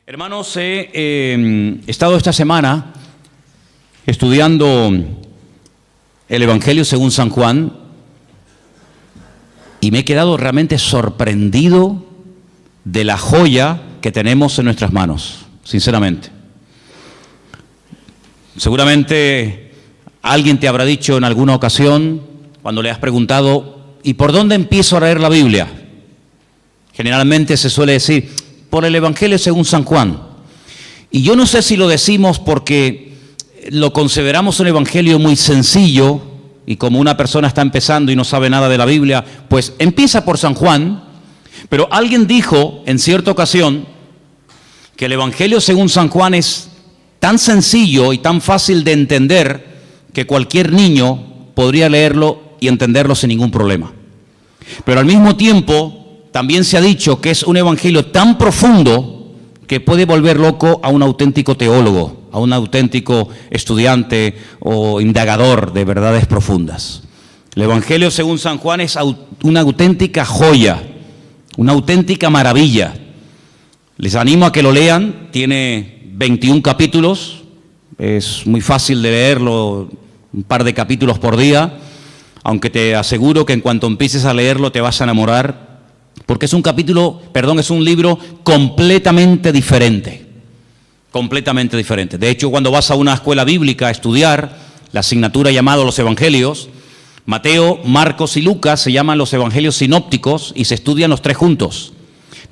Hermanos, he estado esta semana estudiando el Evangelio según San Juan y me he quedado realmente sorprendido de la joya que tenemos en nuestras manos, sinceramente. Seguramente alguien te habrá dicho en alguna ocasión, cuando le has preguntado, ¿y por dónde empiezo a leer la Biblia? Generalmente se suele decir, por el Evangelio según San Juan. Y yo no sé si lo decimos porque lo consideramos un evangelio muy sencillo y como una persona está empezando y no sabe nada de la Biblia, pues empieza por San Juan. Pero alguien dijo en cierta ocasión que el Evangelio según San Juan es tan sencillo y tan fácil de entender que cualquier niño podría leerlo y entenderlo sin ningún problema. Pero al mismo tiempo también se ha dicho que es un evangelio tan profundo que puede volver loco a un auténtico teólogo, a un auténtico estudiante o indagador de verdades profundas. El Evangelio según San Juan es una auténtica joya, una auténtica maravilla. Les animo a que lo lean, tiene 21 capítulos, es muy fácil de leerlo, un par de capítulos por día, aunque te aseguro que en cuanto empieces a leerlo te vas a enamorar, porque es un libro completamente diferente. Completamente diferente. De hecho, cuando vas a una escuela bíblica a estudiar la asignatura llamada los Evangelios, Mateo, Marcos y Lucas se llaman los Evangelios sinópticos y se estudian los tres juntos.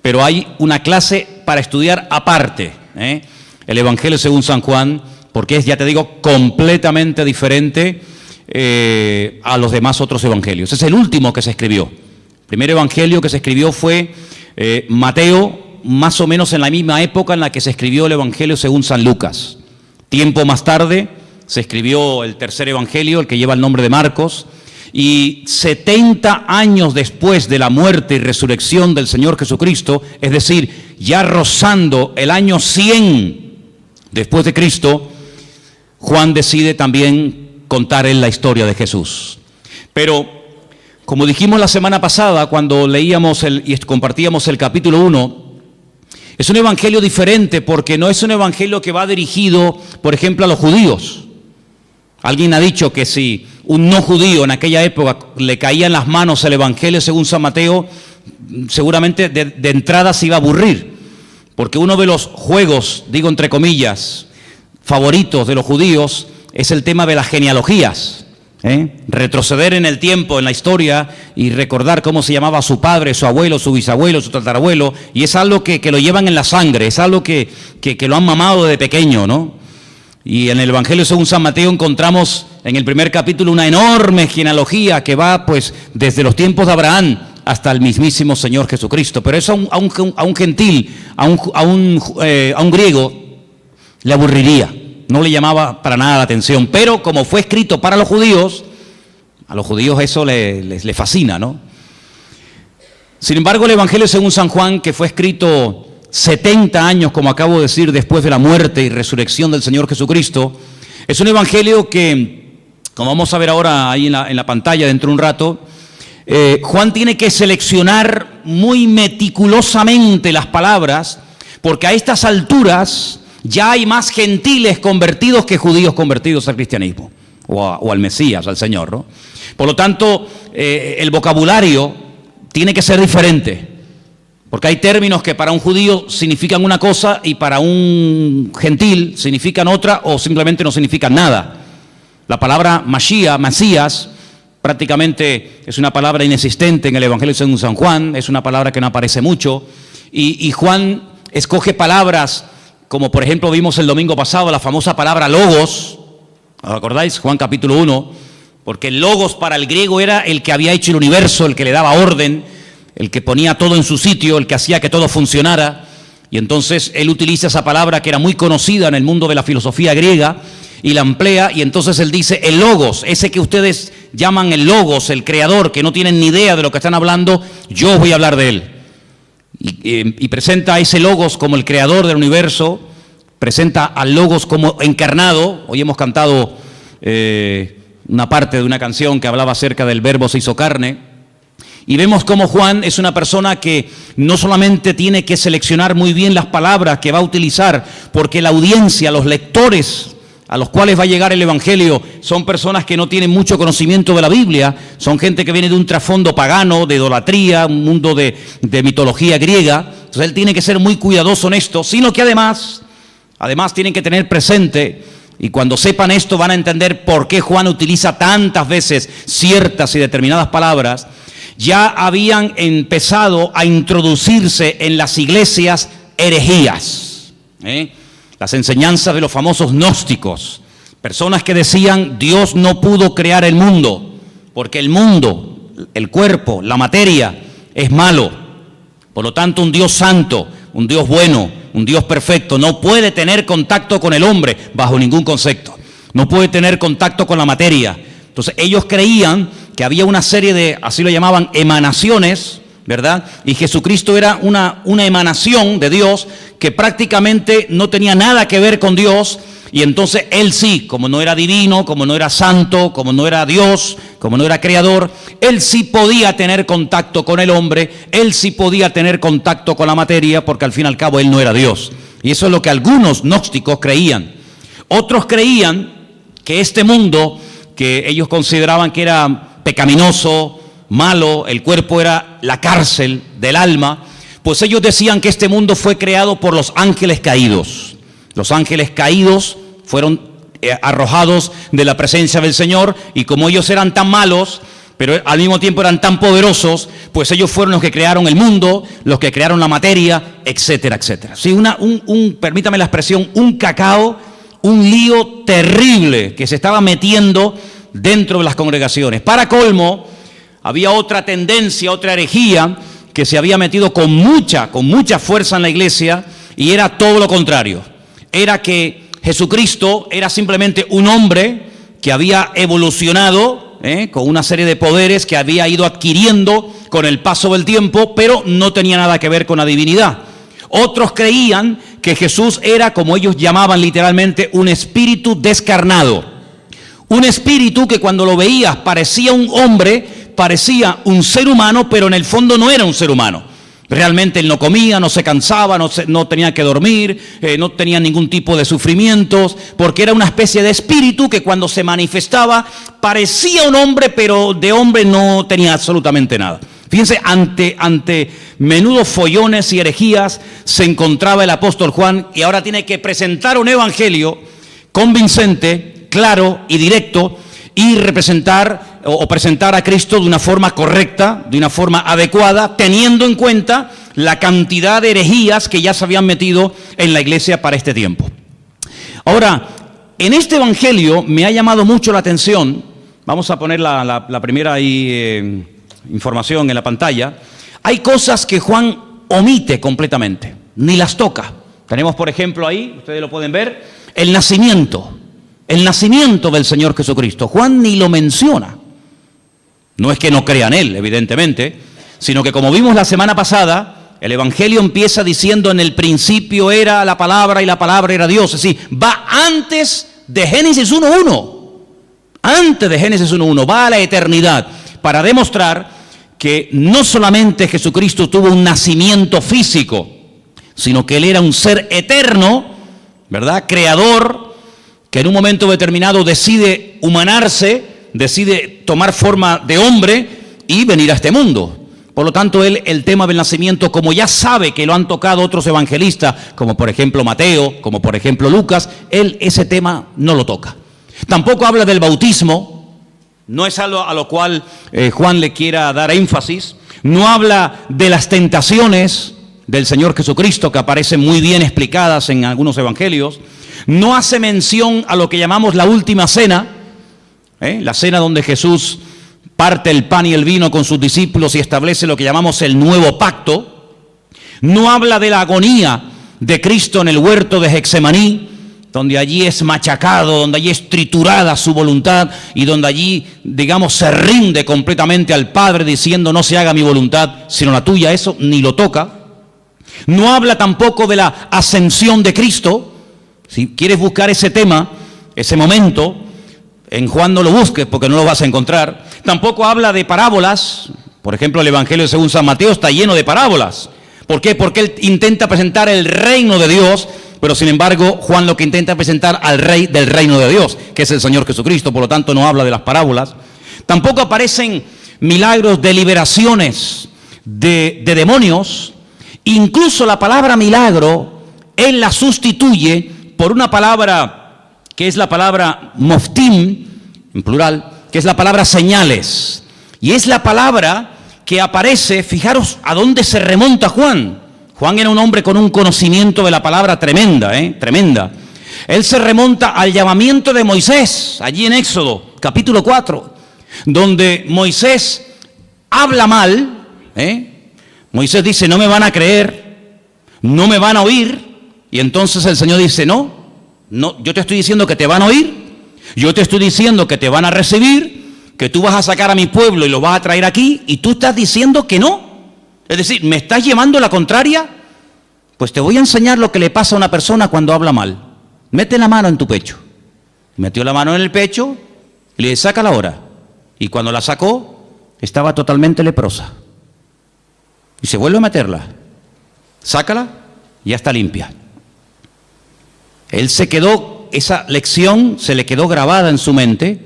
Pero hay una clase para estudiar aparte, el Evangelio según San Juan, porque es, ya te digo, completamente diferente a los demás otros evangelios. Es el último que se escribió. El primer evangelio que se escribió fue Mateo, más o menos en la misma época en la que se escribió el Evangelio según San Lucas. Tiempo más tarde se escribió el tercer evangelio, el que lleva el nombre de Marcos, y 70 años después de la muerte y resurrección del Señor Jesucristo, es decir, ya rozando el año 100 después de Cristo, Juan decide también contar en la historia de Jesús. Pero como dijimos la semana pasada cuando leíamos y compartíamos el capítulo 1, es un evangelio diferente porque no es un evangelio que va dirigido, por ejemplo, a los judíos. Alguien ha dicho que si un no judío en aquella época le caía en las manos el evangelio según San Mateo, seguramente de entrada se iba a aburrir, porque uno de los juegos, digo entre comillas, favoritos de los judíos es el tema de las genealogías. Retroceder en el tiempo, en la historia y recordar cómo se llamaba su padre, su abuelo, su bisabuelo, su tatarabuelo, y es algo que lo llevan en la sangre, es algo que lo han mamado de pequeño, ¿no? Y en el Evangelio según San Mateo encontramos en el primer capítulo una enorme genealogía que va pues desde los tiempos de Abraham hasta el mismísimo Señor Jesucristo, pero eso a un gentil, a un griego le aburriría. No le llamaba para nada la atención, pero como fue escrito para los judíos, a los judíos eso les fascina, ¿no? Sin embargo, el Evangelio según San Juan, que fue escrito 70 años, como acabo de decir, después de la muerte y resurrección del Señor Jesucristo, es un evangelio que, como vamos a ver ahora ahí en la pantalla dentro de un rato, Juan tiene que seleccionar muy meticulosamente las palabras, porque a estas alturas ya hay más gentiles convertidos que judíos convertidos al cristianismo o al Mesías, al Señor, ¿no? Por lo tanto, el vocabulario tiene que ser diferente, porque hay términos que para un judío significan una cosa y para un gentil significan otra o simplemente no significan nada. La palabra Mashiach, Mesías, prácticamente es una palabra inexistente en el Evangelio según San Juan, es una palabra que no aparece mucho, y Juan escoge palabras como por ejemplo vimos el domingo pasado la famosa palabra logos, ¿os acordáis? Juan capítulo 1, porque el logos para el griego era el que había hecho el universo, el que le daba orden, el que ponía todo en su sitio, el que hacía que todo funcionara, y entonces él utiliza esa palabra que era muy conocida en el mundo de la filosofía griega, y la emplea, y entonces él dice el logos, ese que ustedes llaman el logos, el creador, que no tienen ni idea de lo que están hablando, yo os voy a hablar de él. Y presenta a ese logos como el creador del universo, presenta al logos como encarnado. Hoy hemos cantado una parte de una canción que hablaba acerca del verbo se hizo carne, Y vemos cómo Juan es una persona que no solamente tiene que seleccionar muy bien las palabras que va a utilizar, porque la audiencia, los lectores a los cuales va a llegar el Evangelio, son personas que no tienen mucho conocimiento de la Biblia, son gente que viene de un trasfondo pagano, de idolatría, un mundo de mitología griega. Entonces él tiene que ser muy cuidadoso en esto, sino que además tienen que tener presente, y cuando sepan esto van a entender por qué Juan utiliza tantas veces ciertas y determinadas palabras. Ya habían empezado a introducirse en las iglesias herejías, las enseñanzas de los famosos gnósticos, personas que decían Dios no pudo crear el mundo, porque el mundo, el cuerpo, la materia es malo, por lo tanto un Dios santo, un Dios bueno, un Dios perfecto no puede tener contacto con el hombre bajo ningún concepto, no puede tener contacto con la materia. Entonces ellos creían que había una serie de, así lo llamaban, emanaciones, ¿verdad? Y Jesucristo era una emanación de Dios que prácticamente no tenía nada que ver con Dios, y entonces Él sí, como no era divino, como no era santo, como no era Dios, como no era creador, Él sí podía tener contacto con el hombre, Él sí podía tener contacto con la materia, porque al fin y al cabo Él no era Dios. Y eso es lo que algunos gnósticos creían. Otros creían que este mundo, que ellos consideraban que era pecaminoso, malo, el cuerpo era la cárcel del alma, pues ellos decían que este mundo fue creado por los ángeles caídos. Los ángeles caídos fueron arrojados de la presencia del Señor, y como ellos eran tan malos, pero al mismo tiempo eran tan poderosos, pues ellos fueron los que crearon el mundo, los que crearon la materia, etcétera, etcétera. Sí, permítame la expresión, un cacao, un lío terrible que se estaba metiendo dentro de las congregaciones. Para colmo, había otra tendencia, otra herejía que se había metido con mucha fuerza en la iglesia, y era todo lo contrario. Era que Jesucristo era simplemente un hombre que había evolucionado con una serie de poderes que había ido adquiriendo con el paso del tiempo, pero no tenía nada que ver con la divinidad. Otros creían que Jesús era, como ellos llamaban literalmente, un espíritu descarnado. Un espíritu que cuando lo veías parecía un hombre, parecía un ser humano, pero en el fondo no era un ser humano. Realmente él no comía, no se cansaba, no tenía que dormir, no tenía ningún tipo de sufrimientos, porque era una especie de espíritu que cuando se manifestaba parecía un hombre, pero de hombre no tenía absolutamente nada. Fíjense, ante menudos follones y herejías se encontraba el apóstol Juan, y ahora tiene que presentar un evangelio convincente, claro y directo, y representar o presentar a Cristo de una forma correcta, de una forma adecuada, teniendo en cuenta la cantidad de herejías que ya se habían metido en la iglesia para este tiempo. Ahora, en este evangelio me ha llamado mucho la atención, vamos a poner la primera información en la pantalla. Hay cosas que Juan omite completamente, ni las toca. Tenemos, por ejemplo, ahí, ustedes lo pueden ver, el nacimiento del Señor Jesucristo. Juan ni lo menciona. No es que no crea en Él, evidentemente, sino que, como vimos la semana pasada, el Evangelio empieza diciendo: en el principio era la palabra y la palabra era Dios. Es decir, va antes de Génesis 1.1. Antes de Génesis 1.1, va a la eternidad, para demostrar que no solamente Jesucristo tuvo un nacimiento físico, sino que Él era un ser eterno, ¿verdad? Creador, que en un momento determinado decide humanarse, decide tomar forma de hombre y venir a este mundo. Por lo tanto, él, el tema del nacimiento, como ya sabe que lo han tocado otros evangelistas, como por ejemplo Mateo, como por ejemplo Lucas, él ese tema no lo toca. Tampoco habla del bautismo, no es algo a lo cual Juan le quiera dar énfasis. No habla de las tentaciones del Señor Jesucristo, que aparecen muy bien explicadas en algunos evangelios. No hace mención a lo que llamamos la última cena, la cena donde Jesús parte el pan y el vino con sus discípulos y establece lo que llamamos el nuevo pacto. No habla de la agonía de Cristo en el huerto de Getsemaní, donde allí es machacado, donde allí es triturada su voluntad y donde allí, digamos, se rinde completamente al Padre diciendo: no se haga mi voluntad sino la tuya. Eso ni lo toca. No habla tampoco de la ascensión de Cristo. Si quieres buscar ese tema, ese momento, en Juan no lo busques porque no lo vas a encontrar. Tampoco habla de parábolas, Por ejemplo, el Evangelio según San Mateo está lleno de parábolas. ¿Por qué? Porque él intenta presentar el reino de Dios, pero sin embargo Juan lo que intenta presentar al rey del reino de Dios, que es el Señor Jesucristo, por lo tanto no habla de las parábolas. Tampoco aparecen milagros de liberaciones de demonios. Incluso la palabra milagro, él la sustituye por una palabra que es la palabra moftim, en plural, que es la palabra señales. Y es la palabra que aparece, fijaros a dónde se remonta Juan. Juan era un hombre con un conocimiento de la palabra tremenda, tremenda. Él se remonta al llamamiento de Moisés, allí en Éxodo, capítulo 4, donde Moisés habla mal, Moisés dice, no me van a creer, no me van a oír, y entonces el Señor dice, no, yo te estoy diciendo que te van a oír, yo te estoy diciendo que te van a recibir, que tú vas a sacar a mi pueblo y lo vas a traer aquí, y tú estás diciendo que no. Es decir, ¿me estás llevando la contraria? Pues te voy a enseñar lo que le pasa a una persona cuando habla mal. Mete la mano en tu pecho. Metió la mano en el pecho y le saca la hora. Y cuando la sacó, estaba totalmente leprosa. Y se vuelve a meterla. Sácala, ya está limpia. Él se quedó, esa lección se le quedó grabada en su mente,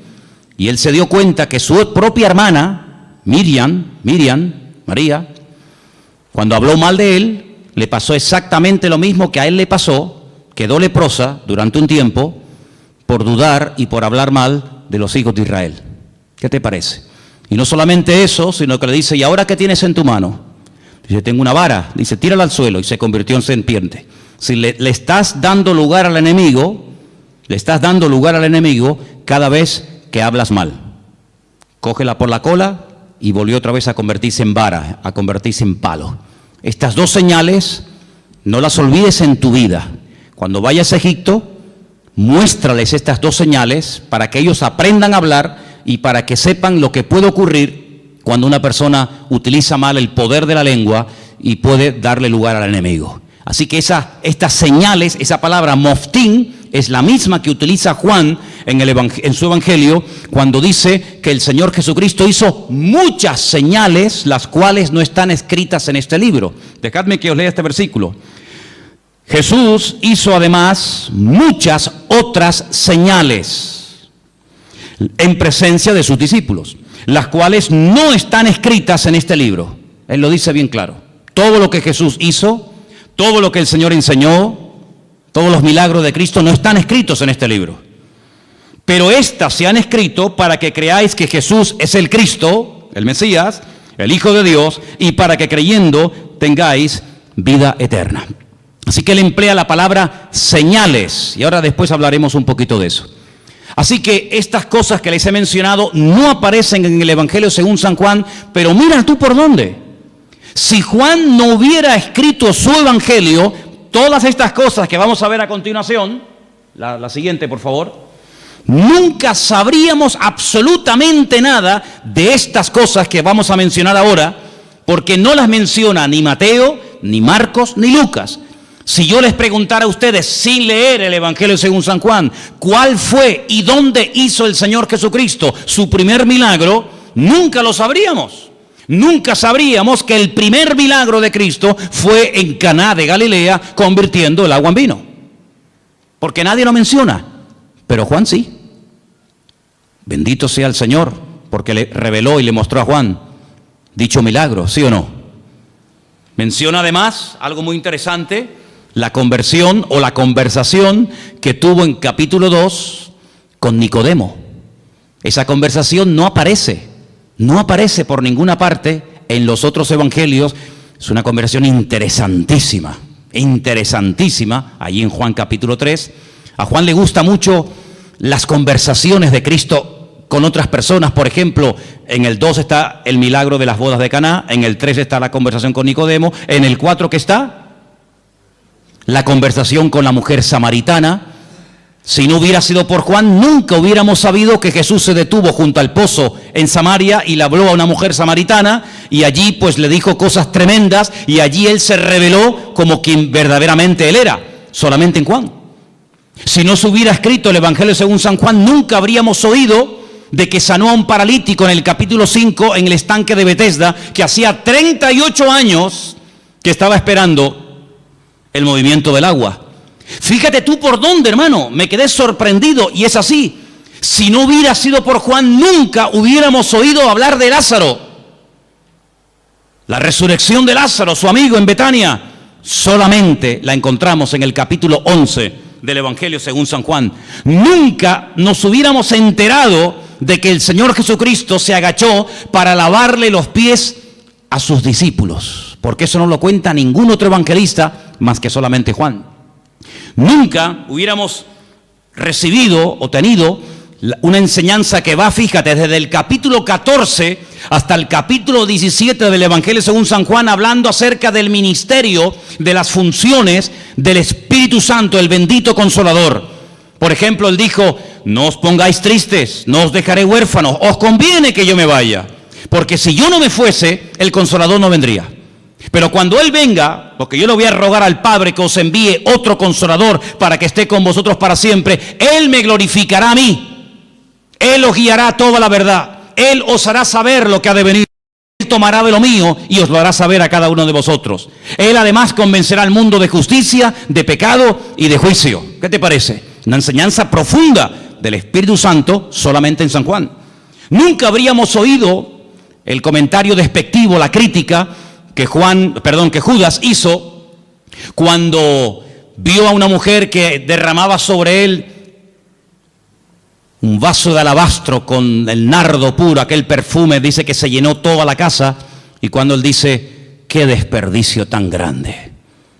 y él se dio cuenta que su propia hermana, María, cuando habló mal de él, le pasó exactamente lo mismo que a él le pasó, quedó leprosa durante un tiempo por dudar y por hablar mal de los hijos de Israel. ¿Qué te parece? Y no solamente eso, sino que le dice, ¿y ahora qué tienes en tu mano? Dice, tengo una vara. Dice, tírala al suelo, y se convirtió en serpiente. Si le estás dando lugar al enemigo, cada vez que hablas mal. Cógela por la cola y volvió otra vez a convertirse en vara, a convertirse en palo. Estas dos señales no las olvides en tu vida. Cuando vayas a Egipto, muéstrales estas dos señales para que ellos aprendan a hablar y para que sepan lo que puede ocurrir cuando una persona utiliza mal el poder de la lengua y puede darle lugar al enemigo. Así que estas señales, esa palabra moftim, es la misma que utiliza Juan en su evangelio cuando dice que el Señor Jesucristo hizo muchas señales, las cuales no están escritas en este libro. Dejadme que os lea este versículo. Jesús hizo además muchas otras señales en presencia de sus discípulos, las cuales no están escritas en este libro. Él lo dice bien claro. Todo lo que Jesús hizo, todo lo que el Señor enseñó, todos los milagros de Cristo no están escritos en este libro. Pero estas se han escrito para que creáis que Jesús es el Cristo, el Mesías, el Hijo de Dios, y para que creyendo tengáis vida eterna. Así que él emplea la palabra señales, y ahora después hablaremos un poquito de eso. Así que estas cosas que les he mencionado no aparecen en el Evangelio según San Juan, pero mira tú por dónde. Si Juan no hubiera escrito su Evangelio, todas estas cosas que vamos a ver a continuación, la siguiente por favor, nunca sabríamos absolutamente nada de estas cosas que vamos a mencionar ahora, porque no las menciona ni Mateo, ni Marcos, ni Lucas. Si yo les preguntara a ustedes, sin leer el Evangelio según San Juan, cuál fue y dónde hizo el Señor Jesucristo su primer milagro, nunca lo sabríamos. Nunca sabríamos que el primer milagro de Cristo fue en Caná de Galilea, convirtiendo el agua en vino. Porque nadie lo menciona, pero Juan sí. Bendito sea el Señor, porque le reveló y le mostró a Juan dicho milagro, ¿sí o no? Menciona además algo muy interesante, la conversión o la conversación que tuvo en capítulo 2 con Nicodemo. Esa conversación no aparece por ninguna parte en los otros evangelios. Es una conversación interesantísima, allí en Juan capítulo 3. A Juan le gusta mucho las conversaciones de Cristo con otras personas. Por ejemplo, en el 2 está el milagro de las bodas de Caná, en el 3 está la conversación con Nicodemo, en el 4 ¿qué está? La conversación con la mujer samaritana. Si no hubiera sido por Juan, nunca hubiéramos sabido que Jesús se detuvo junto al pozo en Samaria y le habló a una mujer samaritana, y allí pues le dijo cosas tremendas, y allí él se reveló como quien verdaderamente él era, solamente en Juan. Si no se hubiera escrito el Evangelio según San Juan, nunca habríamos oído de que sanó a un paralítico en el capítulo 5 en el estanque de Betesda, que hacía 38 años que estaba esperando el movimiento del agua. Fíjate tú por dónde, hermano, me quedé sorprendido, y es así. Si no hubiera sido por Juan, nunca hubiéramos oído hablar de Lázaro. La resurrección de Lázaro, su amigo en Betania, solamente la encontramos en el capítulo 11 del Evangelio según San Juan. Nunca nos hubiéramos enterado de que el Señor Jesucristo se agachó para lavarle los pies a sus discípulos, porque eso no lo cuenta ningún otro evangelista más que solamente Juan. Nunca hubiéramos recibido o tenido una enseñanza que va, fíjate, desde el capítulo 14 hasta el capítulo 17 del Evangelio según San Juan, hablando acerca del ministerio, de las funciones del Espíritu Santo, el bendito Consolador. Por ejemplo, él dijo: no os pongáis tristes, no os dejaré huérfanos, os conviene que yo me vaya, porque si yo no me fuese, el Consolador no vendría. Pero cuando Él venga, porque yo le voy a rogar al Padre que os envíe otro Consolador para que esté con vosotros para siempre, Él me glorificará a mí. Él os guiará a toda la verdad. Él os hará saber lo que ha de venir. Él tomará de lo mío y os lo hará saber a cada uno de vosotros. Él además convencerá al mundo de justicia, de pecado y de juicio. ¿Qué te parece? Una enseñanza profunda del Espíritu Santo solamente en San Juan. Nunca habríamos oído el comentario despectivo, la crítica que Judas hizo cuando vio a una mujer que derramaba sobre él un vaso de alabastro con el nardo puro, aquel perfume, dice que se llenó toda la casa, y cuando él dice: qué desperdicio tan grande,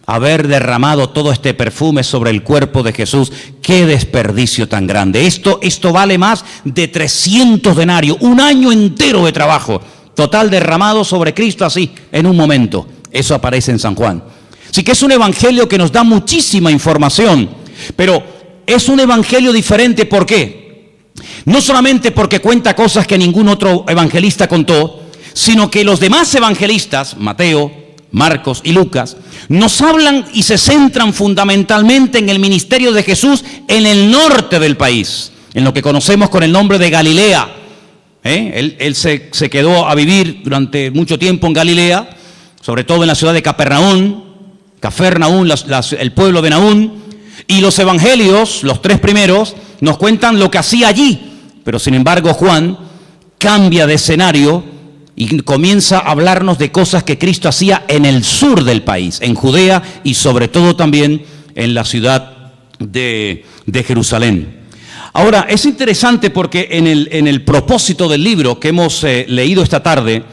haber derramado todo este perfume sobre el cuerpo de Jesús, qué desperdicio tan grande. Esto vale más de 300 denarios, un año entero de trabajo, total derramado sobre Cristo así, en un momento. Eso aparece en San Juan. Así que es un evangelio que nos da muchísima información, pero es un evangelio diferente. ¿Por qué? No solamente porque cuenta cosas que ningún otro evangelista contó, sino que los demás evangelistas, Mateo, Marcos y Lucas, nos hablan y se centran fundamentalmente en el ministerio de Jesús en el norte del país, en lo que conocemos con el nombre de Galilea. Él se quedó a vivir durante mucho tiempo en Galilea, sobre todo en la ciudad de Capernaum, el pueblo de Naún, y los evangelios, los 3 primeros, nos cuentan lo que hacía allí. Pero sin embargo Juan cambia de escenario y comienza a hablarnos de cosas que Cristo hacía en el sur del país, en Judea y sobre todo también en la ciudad de Jerusalén. Ahora, es interesante porque en el propósito del libro que hemos leído esta tarde,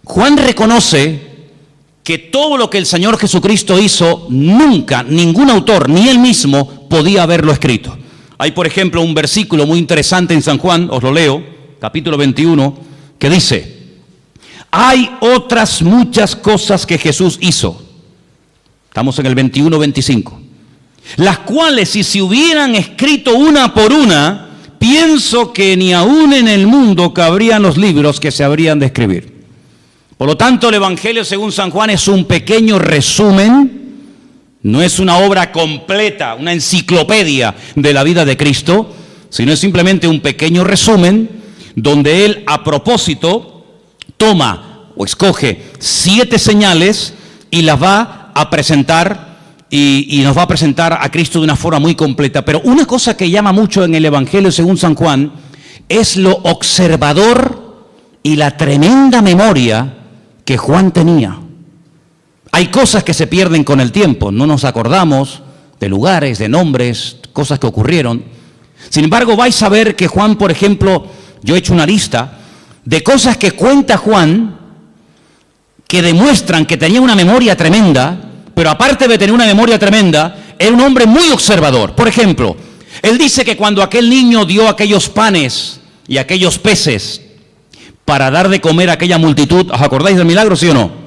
Juan reconoce que todo lo que el Señor Jesucristo hizo, nunca ningún autor, ni él mismo, podía haberlo escrito. Hay, por ejemplo, un versículo muy interesante en San Juan, os lo leo, capítulo 21, que dice: hay otras muchas cosas que Jesús hizo. Estamos en el 21-25. Las cuales, si se hubieran escrito una por una, pienso que ni aún en el mundo cabrían los libros que se habrían de escribir. Por lo tanto, el Evangelio según San Juan es un pequeño resumen. No es una obra completa, una enciclopedia de la vida de Cristo, sino es simplemente un pequeño resumen donde Él, a propósito, toma o escoge 7 señales y las va a presentar y nos va a presentar a Cristo de una forma muy completa. Pero una cosa que llama mucho en el Evangelio según San Juan es lo observador y la tremenda memoria que Juan tenía. Hay cosas que se pierden con el tiempo, no nos acordamos de lugares, de nombres, cosas que ocurrieron. Sin embargo, vais a ver que Juan, por ejemplo, yo he hecho una lista de cosas que cuenta Juan que demuestran que tenía una memoria tremenda, pero aparte de tener una memoria tremenda, era un hombre muy observador. Por ejemplo, él dice que cuando aquel niño dio aquellos panes y aquellos peces para dar de comer a aquella multitud, ¿os acordáis del milagro, sí o no?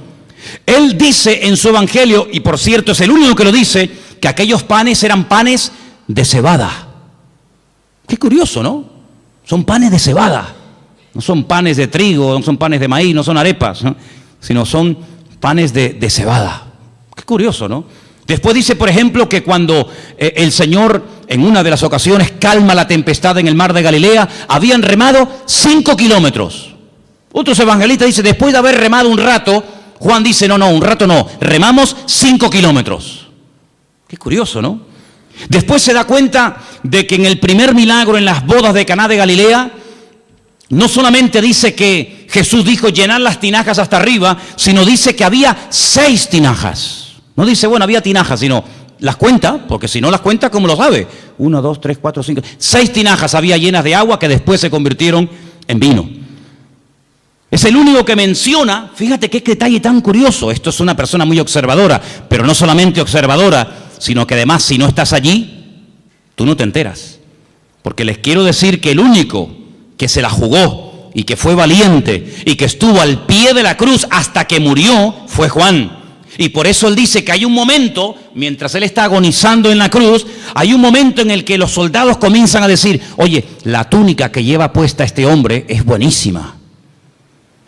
Él dice en su evangelio, y por cierto es el único que lo dice, que aquellos panes eran panes de cebada. Qué curioso, ¿no? Son panes de cebada. No son panes de trigo, no son panes de maíz, no son arepas, ¿no? Sino son panes de cebada. Qué curioso, ¿no? Después dice, por ejemplo, que cuando el Señor en una de las ocasiones, calma la tempestad en el mar de Galilea, habían remado 5 kilómetros. Otros evangelistas dicen, después de haber remado un rato, Juan dice, no, un rato no, remamos 5 kilómetros. Qué curioso, ¿no? Después se da cuenta de que en el primer milagro en las bodas de Caná de Galilea, no solamente dice que Jesús dijo llenar las tinajas hasta arriba, sino dice que había 6 tinajas. No dice, bueno, había tinajas, sino las cuenta, porque si no las cuenta, ¿cómo lo sabe? 1, 2, 3, 4, 5, 6 tinajas había llenas de agua que después se convirtieron en vino. Es el único que menciona, fíjate qué detalle tan curioso, esto es una persona muy observadora, pero no solamente observadora, sino que además si no estás allí, tú no te enteras. Porque les quiero decir que el único que se la jugó y que fue valiente y que estuvo al pie de la cruz hasta que murió fue Juan. Y por eso él dice que hay un momento, mientras él está agonizando en la cruz, hay un momento en el que los soldados comienzan a decir, oye, la túnica que lleva puesta este hombre es buenísima.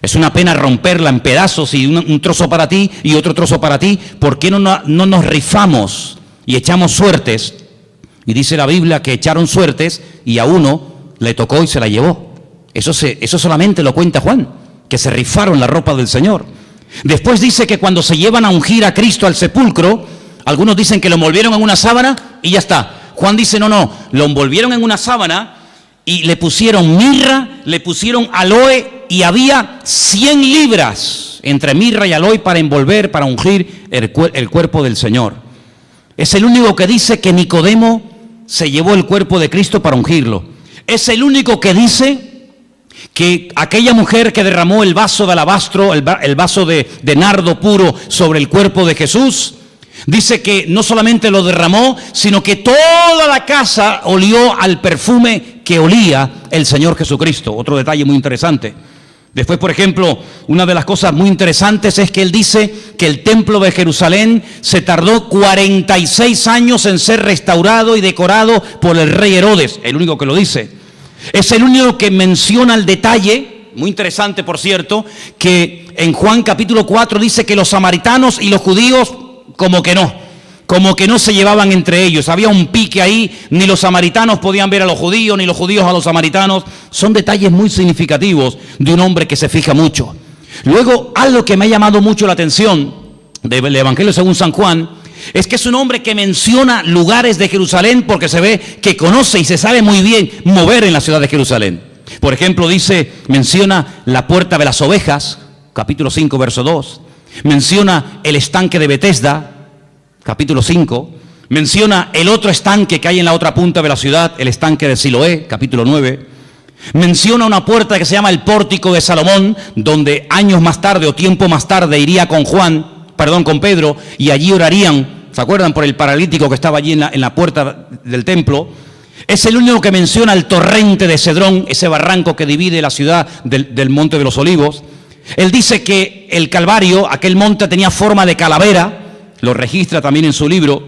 Es una pena romperla en pedazos y un trozo para ti y otro trozo para ti. ¿Por qué no nos rifamos y echamos suertes? Y dice la Biblia que echaron suertes y a uno le tocó y se la llevó. Eso solamente lo cuenta Juan, que se rifaron la ropa del Señor. Después dice que cuando se llevan a ungir a Cristo al sepulcro, algunos dicen que lo envolvieron en una sábana y ya está. Juan dice, no, lo envolvieron en una sábana y le pusieron mirra, le pusieron aloe y había 100 libras entre mirra y aloe para envolver, para ungir el cuerpo del Señor. Es el único que dice que Nicodemo se llevó el cuerpo de Cristo para ungirlo. Es el único que dice que aquella mujer que derramó el vaso de alabastro, el vaso de nardo puro sobre el cuerpo de Jesús, dice que no solamente lo derramó, sino que toda la casa olió al perfume que olía el Señor Jesucristo. Otro detalle muy interesante. Después, por ejemplo, una de las cosas muy interesantes es que él dice que el templo de Jerusalén se tardó 46 años en ser restaurado y decorado por el rey Herodes, el único que lo dice. Es el único que menciona el detalle, muy interesante por cierto, que en Juan capítulo 4 dice que los samaritanos y los judíos como que no se llevaban entre ellos, había un pique ahí, ni los samaritanos podían ver a los judíos, ni los judíos a los samaritanos. Son detalles muy significativos de un hombre que se fija mucho. Luego, algo que me ha llamado mucho la atención del Evangelio según San Juan, es que es un hombre que menciona lugares de Jerusalén porque se ve que conoce y se sabe muy bien mover en la ciudad de Jerusalén. Por ejemplo, menciona la puerta de las ovejas, capítulo 5, verso 2. Menciona el estanque de Betesda, capítulo 5, menciona el otro estanque que hay en la otra punta de la ciudad, el estanque de Siloé, capítulo 9, menciona una puerta que se llama el pórtico de Salomón, donde años más tarde o tiempo más tarde iría con Pedro, y allí orarían, ¿se acuerdan? Por el paralítico que estaba allí en la puerta del templo. Es el único que menciona el torrente de Cedrón, ese barranco que divide la ciudad del Monte de los Olivos. Él dice que el Calvario, aquel monte tenía forma de calavera, lo registra también en su libro.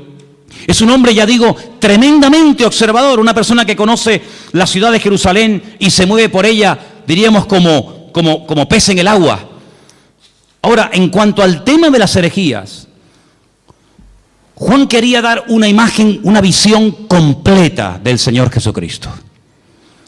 Es un hombre, ya digo, tremendamente observador, una persona que conoce la ciudad de Jerusalén y se mueve por ella, diríamos, como pez en el agua. Ahora, en cuanto al tema de las herejías, Juan quería dar una imagen, una visión completa del Señor Jesucristo.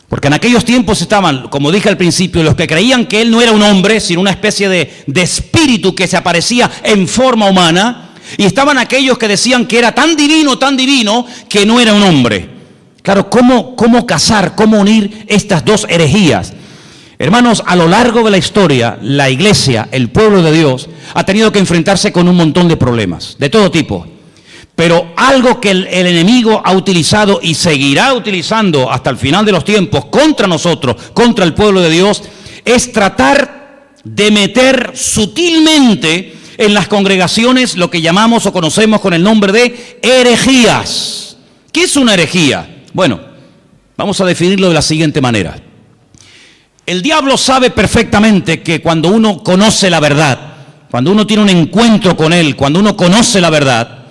Porque en aquellos tiempos estaban, como dije al principio, los que creían que Él no era un hombre, sino una especie de espíritu que se aparecía en forma humana, y estaban aquellos que decían que era tan divino, que no era un hombre. Claro, ¿cómo casar, cómo unir estas dos herejías? Hermanos, a lo largo de la historia, la iglesia, el pueblo de Dios, ha tenido que enfrentarse con un montón de problemas, de todo tipo. Pero algo que el enemigo ha utilizado y seguirá utilizando hasta el final de los tiempos contra nosotros, contra el pueblo de Dios, es tratar de meter sutilmente en las congregaciones lo que llamamos o conocemos con el nombre de herejías. ¿Qué es una herejía? Bueno, vamos a definirlo de la siguiente manera. El diablo sabe perfectamente que cuando uno conoce la verdad, cuando uno tiene un encuentro con él, cuando uno conoce la verdad,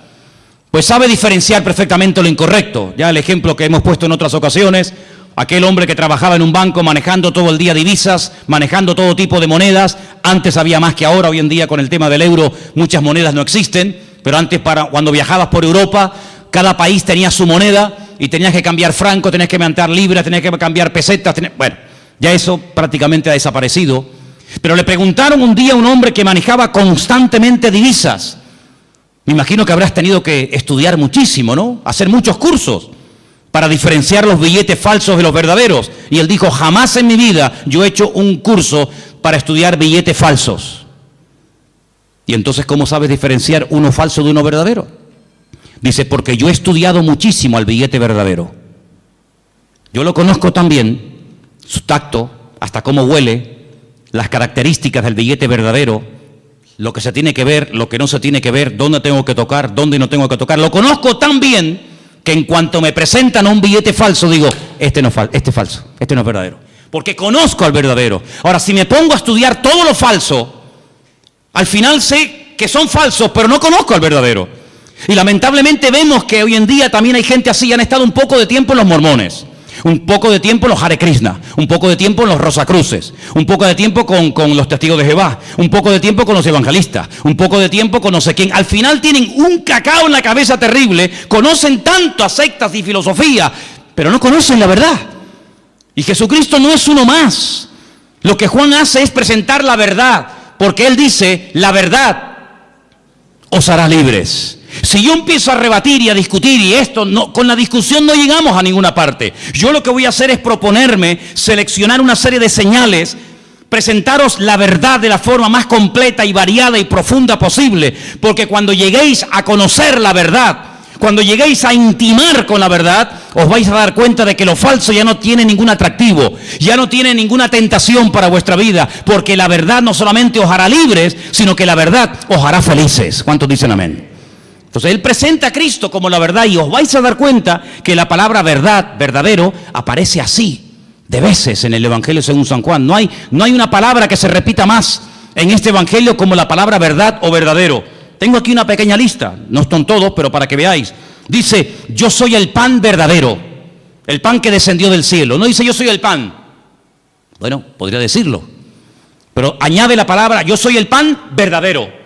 pues sabe diferenciar perfectamente lo incorrecto. Ya el ejemplo que hemos puesto en otras ocasiones, aquel hombre que trabajaba en un banco manejando todo el día divisas, manejando todo tipo de monedas. Antes había más que ahora, hoy en día con el tema del euro muchas monedas no existen, pero antes cuando viajabas por Europa, cada país tenía su moneda. y tenías que cambiar franco, tenías que mandar libras, tenías que cambiar pesetas. Bueno, ya eso prácticamente ha desaparecido. Pero le preguntaron un día a un hombre que manejaba constantemente divisas. Me imagino que habrás tenido que estudiar muchísimo, ¿no? Hacer muchos cursos para diferenciar los billetes falsos de los verdaderos. Y él dijo, jamás en mi vida yo he hecho un curso para estudiar billetes falsos. Y entonces, ¿cómo sabes diferenciar uno falso de uno verdadero? Dice, porque yo he estudiado muchísimo al billete verdadero. Yo lo conozco también, su tacto, hasta cómo huele, las características del billete verdadero, lo que se tiene que ver, lo que no se tiene que ver, dónde tengo que tocar, dónde no tengo que tocar. Lo conozco tan bien que en cuanto me presentan un billete falso, digo, este es falso, este no es verdadero. Porque conozco al verdadero. Ahora, si me pongo a estudiar todo lo falso, al final sé que son falsos, pero no conozco al verdadero. Y lamentablemente vemos que hoy en día también hay gente así. Han estado un poco de tiempo en los mormones, un poco de tiempo en los Hare Krishna, un poco de tiempo en los Rosacruces, un poco de tiempo con los testigos de Jehová, un poco de tiempo con los evangelistas, un poco de tiempo con no sé quién. Al final tienen un cacao en la cabeza terrible, conocen tanto a sectas y filosofía, pero no conocen la verdad. Y Jesucristo no es uno más. Lo que Juan hace es presentar la verdad, porque él dice, la verdad os hará libres. Si yo empiezo a rebatir y a discutir y esto, no, con la discusión no llegamos a ninguna parte. Yo lo que voy a hacer es proponerme, seleccionar una serie de señales, presentaros la verdad de la forma más completa y variada y profunda posible, porque cuando lleguéis a conocer la verdad, cuando lleguéis a intimar con la verdad, os vais a dar cuenta de que lo falso ya no tiene ningún atractivo, ya no tiene ninguna tentación para vuestra vida, porque la verdad no solamente os hará libres, sino que la verdad os hará felices. ¿Cuántos dicen amén? Entonces él presenta a Cristo como la verdad y os vais a dar cuenta que la palabra verdad, verdadero, aparece así de veces en el Evangelio según San Juan. No hay una palabra que se repita más en este Evangelio como la palabra verdad o verdadero. Tengo aquí una pequeña lista, no están todos, pero para que veáis. Dice, yo soy el pan verdadero, el pan que descendió del cielo. No dice yo soy el pan. Bueno, podría decirlo, pero añade la palabra, yo soy el pan verdadero.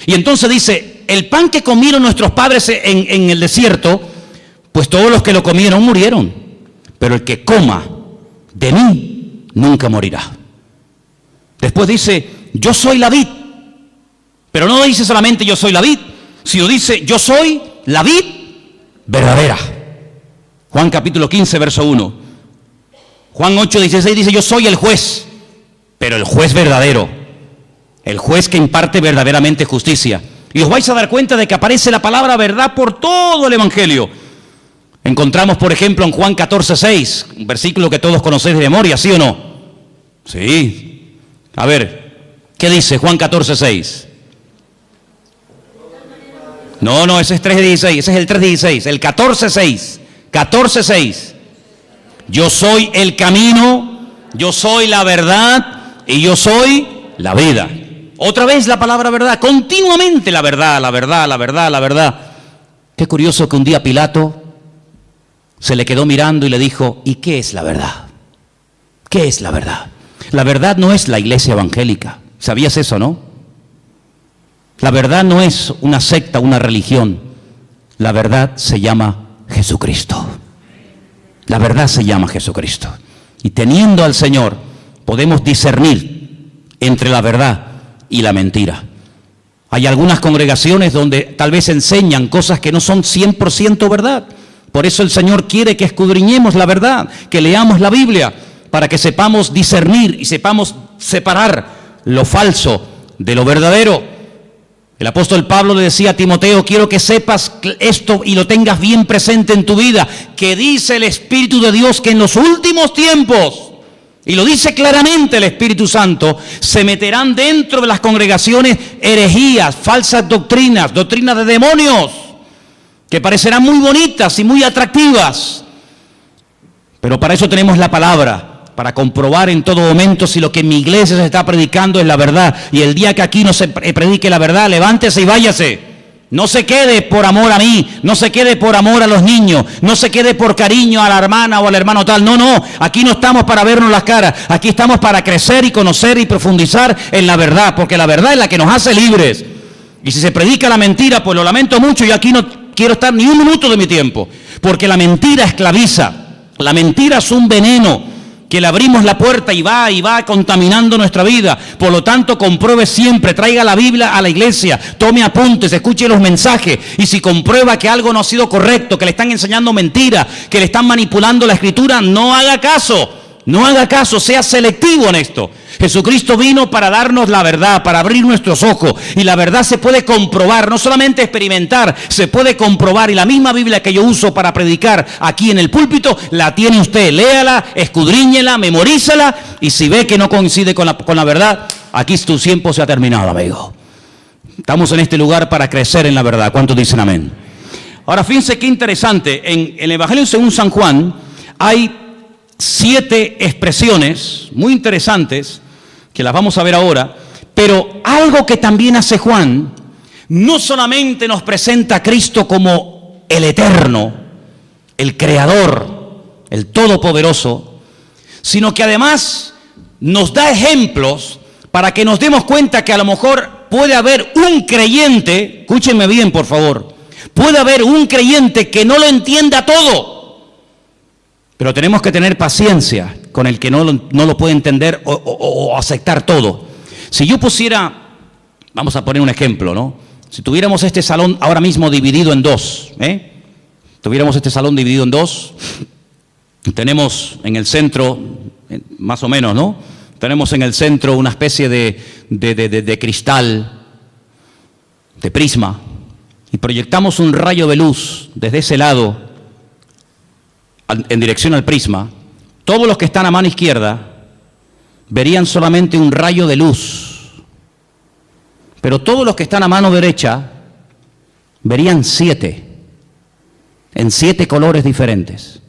Y entonces dice, el pan que comieron nuestros padres en el desierto, pues todos los que lo comieron murieron. Pero el que coma de mí nunca morirá. Después dice, yo soy la vid. Pero no dice solamente yo soy la vid, sino dice yo soy la vid verdadera. Juan capítulo 15, verso 1. Juan 8, 16 dice yo soy el juez, pero el juez verdadero. El juez que imparte verdaderamente justicia. Y os vais a dar cuenta de que aparece la palabra verdad por todo el Evangelio. Encontramos, por ejemplo, en Juan 14:6, un versículo que todos conocéis de memoria, ¿sí o no? Sí. A ver, ¿qué dice Juan 14:6? No, ese es 3:16, ese es el 3:16, el 14:6, 14:6. Yo soy el camino, yo soy la verdad y yo soy la vida. Otra vez la palabra verdad, continuamente la verdad, la verdad, la verdad, la verdad. Qué curioso que un día Pilato se le quedó mirando y le dijo, ¿y qué es la verdad? ¿Qué es la verdad? La verdad no es la iglesia evangélica. ¿Sabías eso, no? La verdad no es una secta, una religión. La verdad se llama Jesucristo. La verdad se llama Jesucristo. Y teniendo al Señor, podemos discernir entre la verdad y la mentira. Hay algunas congregaciones donde tal vez enseñan cosas que no son 100% verdad. Por eso el Señor quiere que escudriñemos la verdad, que leamos la Biblia, para que sepamos discernir y sepamos separar lo falso de lo verdadero. El apóstol Pablo le decía a Timoteo, quiero que sepas esto y lo tengas bien presente en tu vida, que dice el Espíritu de Dios que en los últimos tiempos, y lo dice claramente el Espíritu Santo, se meterán dentro de las congregaciones herejías, falsas doctrinas, doctrinas de demonios, que parecerán muy bonitas y muy atractivas, pero para eso tenemos la palabra, para comprobar en todo momento si lo que en mi iglesia se está predicando es la verdad. Y el día que aquí no se predique la verdad, levántese y váyase. No se quede por amor a mí, no se quede por amor a los niños, no se quede por cariño a la hermana o al hermano tal. No, aquí no estamos para vernos las caras, aquí estamos para crecer y conocer y profundizar en la verdad, porque la verdad es la que nos hace libres. Y si se predica la mentira, pues lo lamento mucho, yo aquí no quiero estar ni un minuto de mi tiempo, porque la mentira esclaviza, la mentira es un veneno que le abrimos la puerta y va contaminando nuestra vida. Por lo tanto, compruebe siempre, traiga la Biblia a la iglesia, tome apuntes, escuche los mensajes, y si comprueba que algo no ha sido correcto, que le están enseñando mentira, que le están manipulando la escritura, no haga caso. No haga caso, sea selectivo en esto. Jesucristo vino para darnos la verdad, para abrir nuestros ojos. Y la verdad se puede comprobar, no solamente experimentar, se puede comprobar. Y la misma Biblia que yo uso para predicar aquí en el púlpito, la tiene usted. Léala, escudriñela, memorízala. Y si ve que no coincide con la verdad, aquí tu tiempo se ha terminado, amigo. Estamos en este lugar para crecer en la verdad. ¿Cuántos dicen amén? Ahora, fíjense qué interesante. En el Evangelio según San Juan hay 7 expresiones muy interesantes que las vamos a ver ahora, pero algo que también hace Juan, no solamente nos presenta a Cristo como el eterno, el creador, el todopoderoso, sino que además nos da ejemplos para que nos demos cuenta que a lo mejor puede haber un creyente, escúchenme bien por favor, puede haber un creyente que no lo entienda todo. Pero tenemos que tener paciencia con el que no lo puede entender o aceptar todo. Si yo pusiera, vamos a poner un ejemplo, ¿no? Si tuviéramos este salón ahora mismo dividido en dos, tuviéramos este salón dividido en dos, tenemos en el centro, más o menos, ¿no? Tenemos en el centro una especie de cristal, de prisma, y proyectamos un rayo de luz desde ese lado en dirección al prisma. Todos los que están a mano izquierda verían solamente un rayo de luz, pero todos los que están a mano derecha verían 7, en 7 colores diferentes.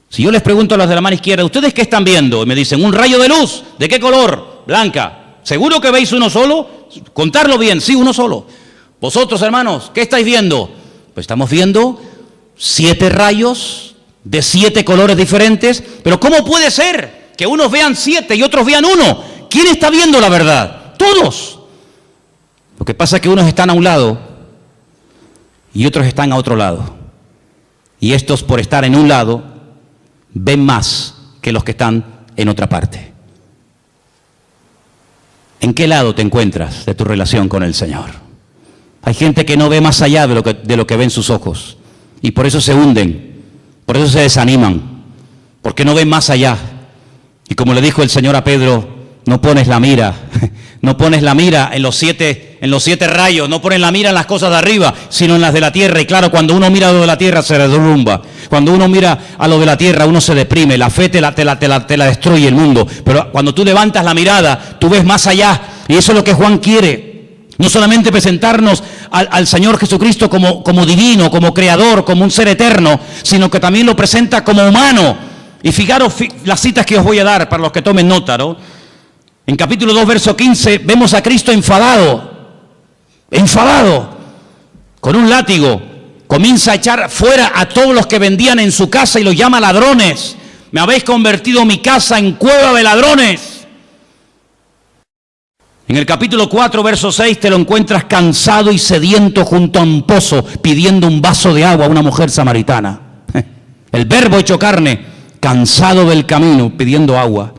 Si yo les pregunto a los de la mano izquierda, ¿ustedes qué están viendo? Y me dicen, un rayo de luz. ¿De qué color? Blanca. ¿Seguro que veis uno solo? Contarlo bien, sí, uno solo. Vosotros, hermanos, ¿qué estáis viendo? Pues estamos viendo 7 rayos de 7 colores diferentes. Pero ¿cómo puede ser que unos vean 7 y otros vean 1? ¿Quién está viendo la verdad? Todos. Lo que pasa es que unos están a un lado y otros están a otro lado. Y estos, por estar en un lado, ven más que los que están en otra parte. ¿En qué lado te encuentras de tu relación con el Señor? Hay gente que no ve más allá de lo que ven sus ojos, y por eso se hunden. Por eso se desaniman, porque no ven más allá. Y como le dijo el Señor a Pedro, no pones la mira en los 7 rayos, no pones la mira en las cosas de arriba, sino en las de la tierra. Y claro, cuando uno mira a lo de la tierra se derrumba. Cuando uno mira a lo de la tierra uno se deprime, la fe te la destruye el mundo. Pero cuando tú levantas la mirada, tú ves más allá. Y eso es lo que Juan quiere. No solamente presentarnos al Señor Jesucristo como divino, como creador, como un ser eterno, sino que también lo presenta como humano. Y fijaros las citas que os voy a dar para los que tomen nota, ¿no? En capítulo 2, verso 15, vemos a Cristo enfadado, con un látigo. Comienza a echar fuera a todos los que vendían en su casa y los llama ladrones. Me habéis convertido mi casa en cueva de ladrones. En el capítulo 4, verso 6, te lo encuentras cansado y sediento junto a un pozo, pidiendo un vaso de agua a una mujer samaritana. El verbo hecho carne, cansado del camino, pidiendo agua.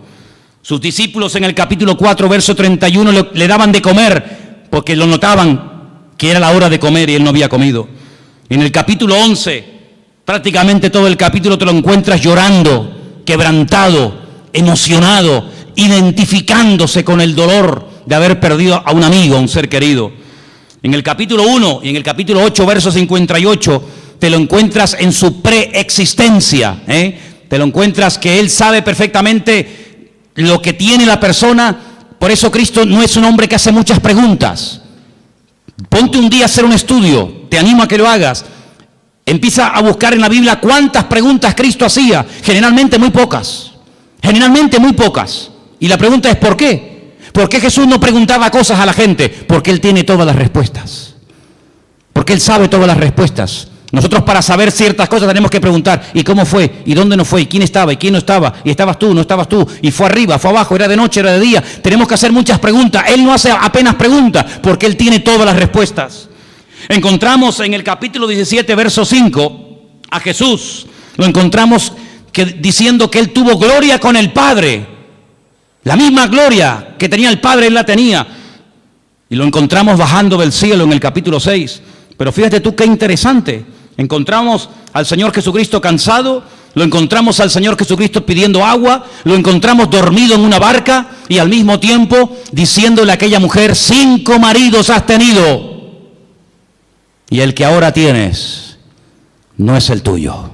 Sus discípulos en el capítulo 4, verso 31, le daban de comer, porque lo notaban que era la hora de comer y él no había comido. En el capítulo 11, prácticamente todo el capítulo te lo encuentras llorando, quebrantado, emocionado, identificándose con el dolor de haber perdido a un amigo, a un ser querido. En el capítulo 1 y en el capítulo 8, verso 58, te lo encuentras en su preexistencia, Te lo encuentras que Él sabe perfectamente lo que tiene la persona. Por eso Cristo no es un hombre que hace muchas preguntas. Ponte un día a hacer un estudio, te animo a que lo hagas. Empieza a buscar en la Biblia cuántas preguntas Cristo hacía. Generalmente muy pocas. Y la pregunta es ¿por qué? ¿Por qué Jesús no preguntaba cosas a la gente? Porque Él tiene todas las respuestas. Porque Él sabe todas las respuestas. Nosotros para saber ciertas cosas tenemos que preguntar, ¿y cómo fue? ¿Y dónde no fue? ¿Y quién estaba? ¿Y quién no estaba? ¿Y estabas tú? ¿No estabas tú? ¿Y fue arriba? ¿Fue abajo? ¿Era de noche? ¿Era de día? Tenemos que hacer muchas preguntas. Él no hace apenas preguntas porque Él tiene todas las respuestas. Encontramos en el capítulo 17, verso 5, a Jesús. Lo encontramos diciendo que Él tuvo gloria con el Padre. La misma gloria que tenía el Padre, Él la tenía. Y lo encontramos bajando del cielo en el capítulo 6. Pero fíjate tú qué interesante. Encontramos al Señor Jesucristo cansado, lo encontramos al Señor Jesucristo pidiendo agua, lo encontramos dormido en una barca y al mismo tiempo diciéndole a aquella mujer: 5 maridos has tenido y el que ahora tienes no es el tuyo.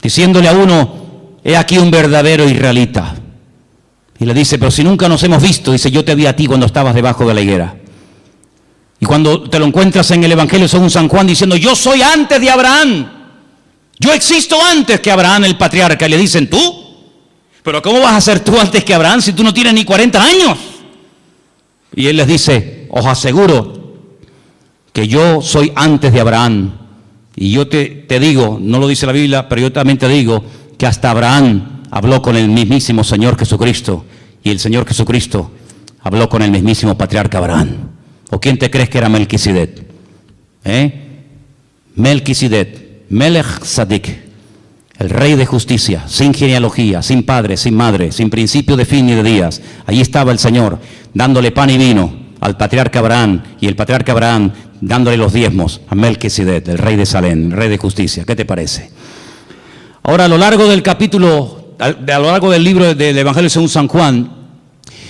Diciéndole a uno: he aquí un verdadero israelita. Y le dice: pero si nunca nos hemos visto. Dice: yo te vi a ti cuando estabas debajo de la higuera. Y cuando te lo encuentras en el Evangelio según San Juan diciendo: yo soy antes de Abraham, yo existo antes que Abraham el patriarca. Y le dicen: ¿tú? ¿Pero cómo vas a ser tú antes que Abraham si tú no tienes ni 40 años? Y él les dice: os aseguro que yo soy antes de Abraham. Y yo te digo, no lo dice la Biblia, pero yo también te digo que hasta Abraham habló con el mismísimo Señor Jesucristo, y el Señor Jesucristo habló con el mismísimo patriarca Abraham. ¿O quién te crees que era Melquisedec? Melquisedec, Melech Sadik, el rey de justicia, sin genealogía, sin padre, sin madre, sin principio de fin ni de días. Allí estaba el Señor dándole pan y vino al patriarca Abraham, y el patriarca Abraham dándole los diezmos a Melquisedec, el rey de Salem, el rey de justicia. ¿Qué te parece? Ahora, a lo largo del capítulo, a lo largo del libro del Evangelio según San Juan,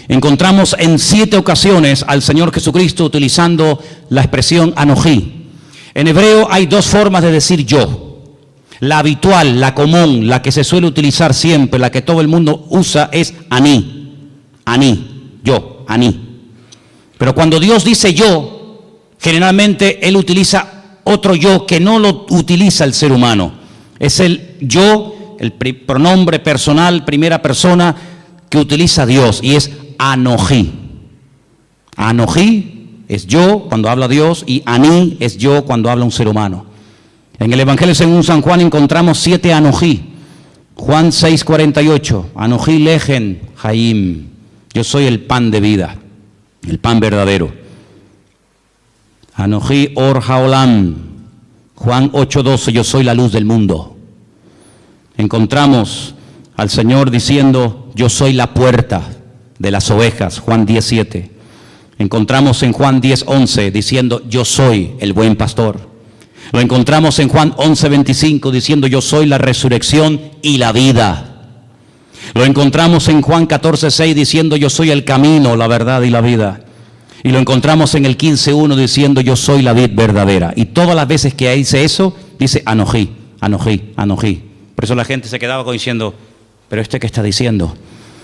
encontramos en 7 ocasiones al Señor Jesucristo utilizando la expresión Anojí. En hebreo hay 2 formas de decir yo. La habitual, la común, la que se suele utilizar siempre, la que todo el mundo usa es Aní. Aní, yo, Aní. Pero cuando Dios dice yo, generalmente Él utiliza otro yo que no lo utiliza el ser humano. Es el yo, el pronombre personal, primera persona que utiliza Dios, y es Anojí. Anojí es yo cuando habla Dios, y Aní es yo cuando habla un ser humano. En el Evangelio según San Juan encontramos 7 Anojí. Juan 6:48, Anojí lejen Jaim, yo soy el pan de vida, el pan verdadero. Anojí or haolam, Juan 8:12, yo soy la luz del mundo. Encontramos al Señor diciendo: yo soy la puerta de las ovejas, Juan 10:7. Encontramos en Juan 10:11 diciendo: yo soy el buen pastor. Lo encontramos en Juan 11:25 diciendo: yo soy la resurrección y la vida. Lo encontramos en Juan 14:6 diciendo: yo soy el camino, la verdad y la vida. Y lo encontramos en el 15:1 diciendo: yo soy la vid verdadera. Y todas las veces que dice eso, dice Anojí, Anojí, Anojí. Por eso la gente se quedaba diciendo: ¿pero qué está diciendo?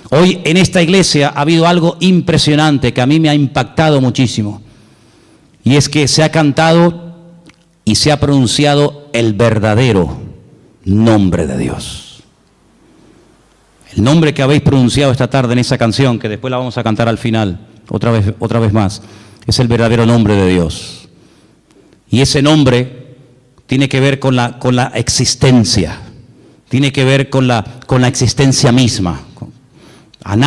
Hoy en esta iglesia ha habido algo impresionante que a mí me ha impactado muchísimo. Y es que se ha cantado y se ha pronunciado el verdadero nombre de Dios. El nombre que habéis pronunciado esta tarde en esa canción, que después la vamos a cantar al final, otra vez más, es el verdadero nombre de Dios. Y ese nombre tiene que ver con la existencia. Tiene que ver con la existencia misma.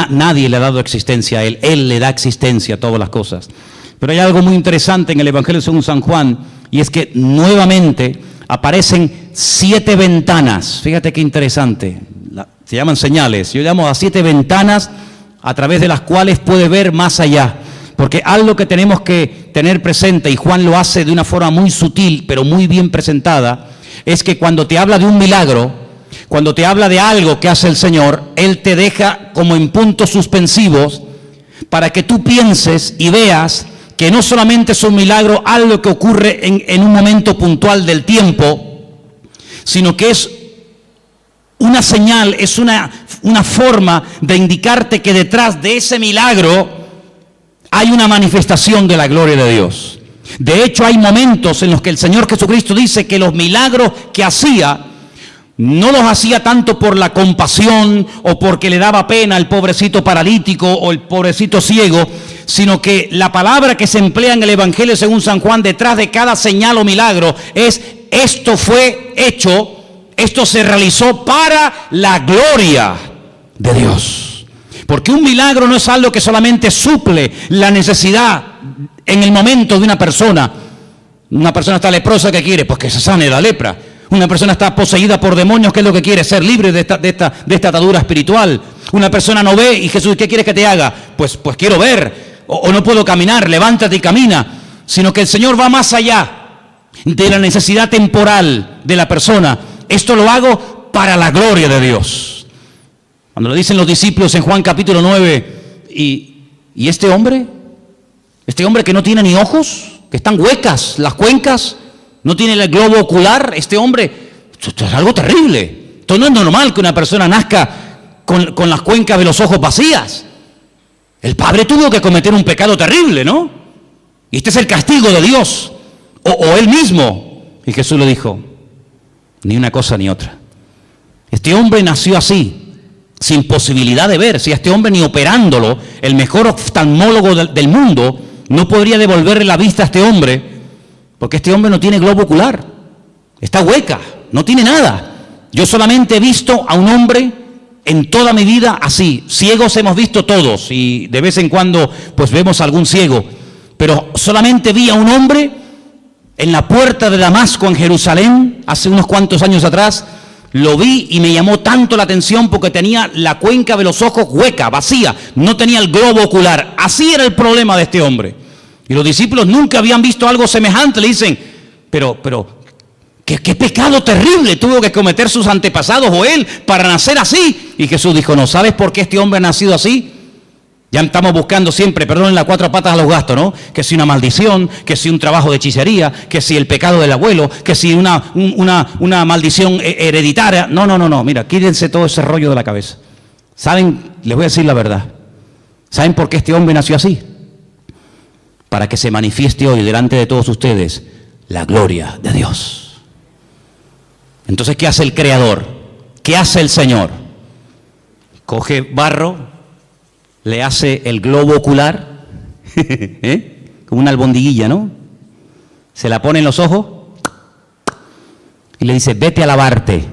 Nadie le ha dado existencia a Él. Él le da existencia a todas las cosas. Pero hay algo muy interesante en el Evangelio según San Juan, y es que nuevamente aparecen 7 ventanas. Fíjate qué interesante. Se llaman señales. Yo llamo a 7 ventanas a través de las cuales puede ver más allá. Porque algo que tenemos que tener presente, y Juan lo hace de una forma muy sutil, pero muy bien presentada, es que cuando te habla de un milagro, cuando te habla de algo que hace el Señor, Él te deja como en puntos suspensivos para que tú pienses y veas que no solamente es un milagro algo que ocurre en un momento puntual del tiempo, sino que es una señal, es una forma de indicarte que detrás de ese milagro hay una manifestación de la gloria de Dios. De hecho, hay momentos en los que el Señor Jesucristo dice que los milagros que hacía no los hacía tanto por la compasión o porque le daba pena al pobrecito paralítico o el pobrecito ciego, sino que la palabra que se emplea en el Evangelio según San Juan detrás de cada señal o milagro es: esto fue hecho, esto se realizó para la gloria de Dios. Porque un milagro no es algo que solamente suple la necesidad en el momento de una persona, Una persona está leprosa, ¿qué quiere? Pues que se sane la lepra. Una persona está poseída por demonios, ¿qué es lo que quiere? Ser libre de esta atadura espiritual. Una persona no ve y Jesús, ¿qué quieres que te haga? Pues quiero ver, o no puedo caminar, levántate y camina. Sino que el Señor va más allá de la necesidad temporal de la persona. Esto lo hago para la gloria de Dios. Cuando lo dicen los discípulos en Juan capítulo 9, ¿y este hombre que no tiene ni ojos, que están huecas las cuencas, no tiene el globo ocular, este hombre, esto es algo terrible. Esto no es normal que una persona nazca con las cuencas de los ojos vacías. El padre tuvo que cometer un pecado terrible, ¿no? Y este es el castigo de Dios, o él mismo. Y Jesús le dijo, ni una cosa ni otra. Este hombre nació así, sin posibilidad de ver. Si a este hombre ni operándolo, el mejor oftalmólogo del mundo no podría devolverle la vista a este hombre, porque este hombre no tiene globo ocular, está hueca, no tiene nada. Yo solamente he visto a un hombre en toda mi vida así. Ciegos hemos visto todos y de vez en cuando pues vemos a algún ciego, pero solamente vi a un hombre en la puerta de Damasco en Jerusalén hace unos cuantos años atrás. Lo vi y me llamó tanto la atención porque tenía la cuenca de los ojos hueca, vacía, no tenía el globo ocular. Así era el problema de este hombre. Y los discípulos nunca habían visto algo semejante. Le dicen, pero ¿qué pecado terrible tuvo que cometer sus antepasados o él para nacer así? Y Jesús dijo, ¿no sabes por qué este hombre ha nacido así? Ya estamos buscando siempre, perdonen las cuatro patas a los gastos, ¿no? Que si una maldición, que si un trabajo de hechicería, que si el pecado del abuelo, que si una maldición hereditaria. No, mira, quítense todo ese rollo de la cabeza. ¿Saben? Les voy a decir la verdad. ¿Saben por qué este hombre nació así? Para que se manifieste hoy delante de todos ustedes la gloria de Dios. Entonces, ¿qué hace el Creador? ¿Qué hace el Señor? Coge barro, le hace el globo ocular, como una albondiguilla, ¿no? Se la pone en los ojos y le dice, vete a lavarte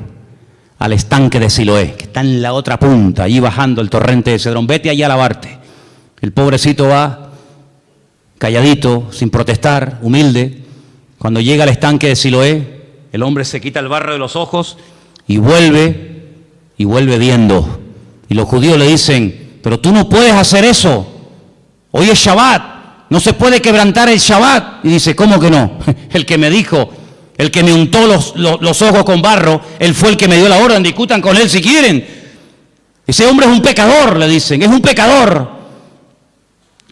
al estanque de Siloé, que está en la otra punta, allí bajando el torrente de Cedrón, vete allá a lavarte. El pobrecito va calladito, sin protestar, humilde. Cuando llega al estanque de Siloé, el hombre se quita el barro de los ojos y vuelve viendo. Y los judíos le dicen, pero tú no puedes hacer eso. Hoy es Shabbat, no se puede quebrantar el Shabbat. Y dice, ¿cómo que no? El que me dijo, el que me untó los ojos con barro, él fue el que me dio la orden, discutan con él si quieren. Ese hombre es un pecador, le dicen, es un pecador.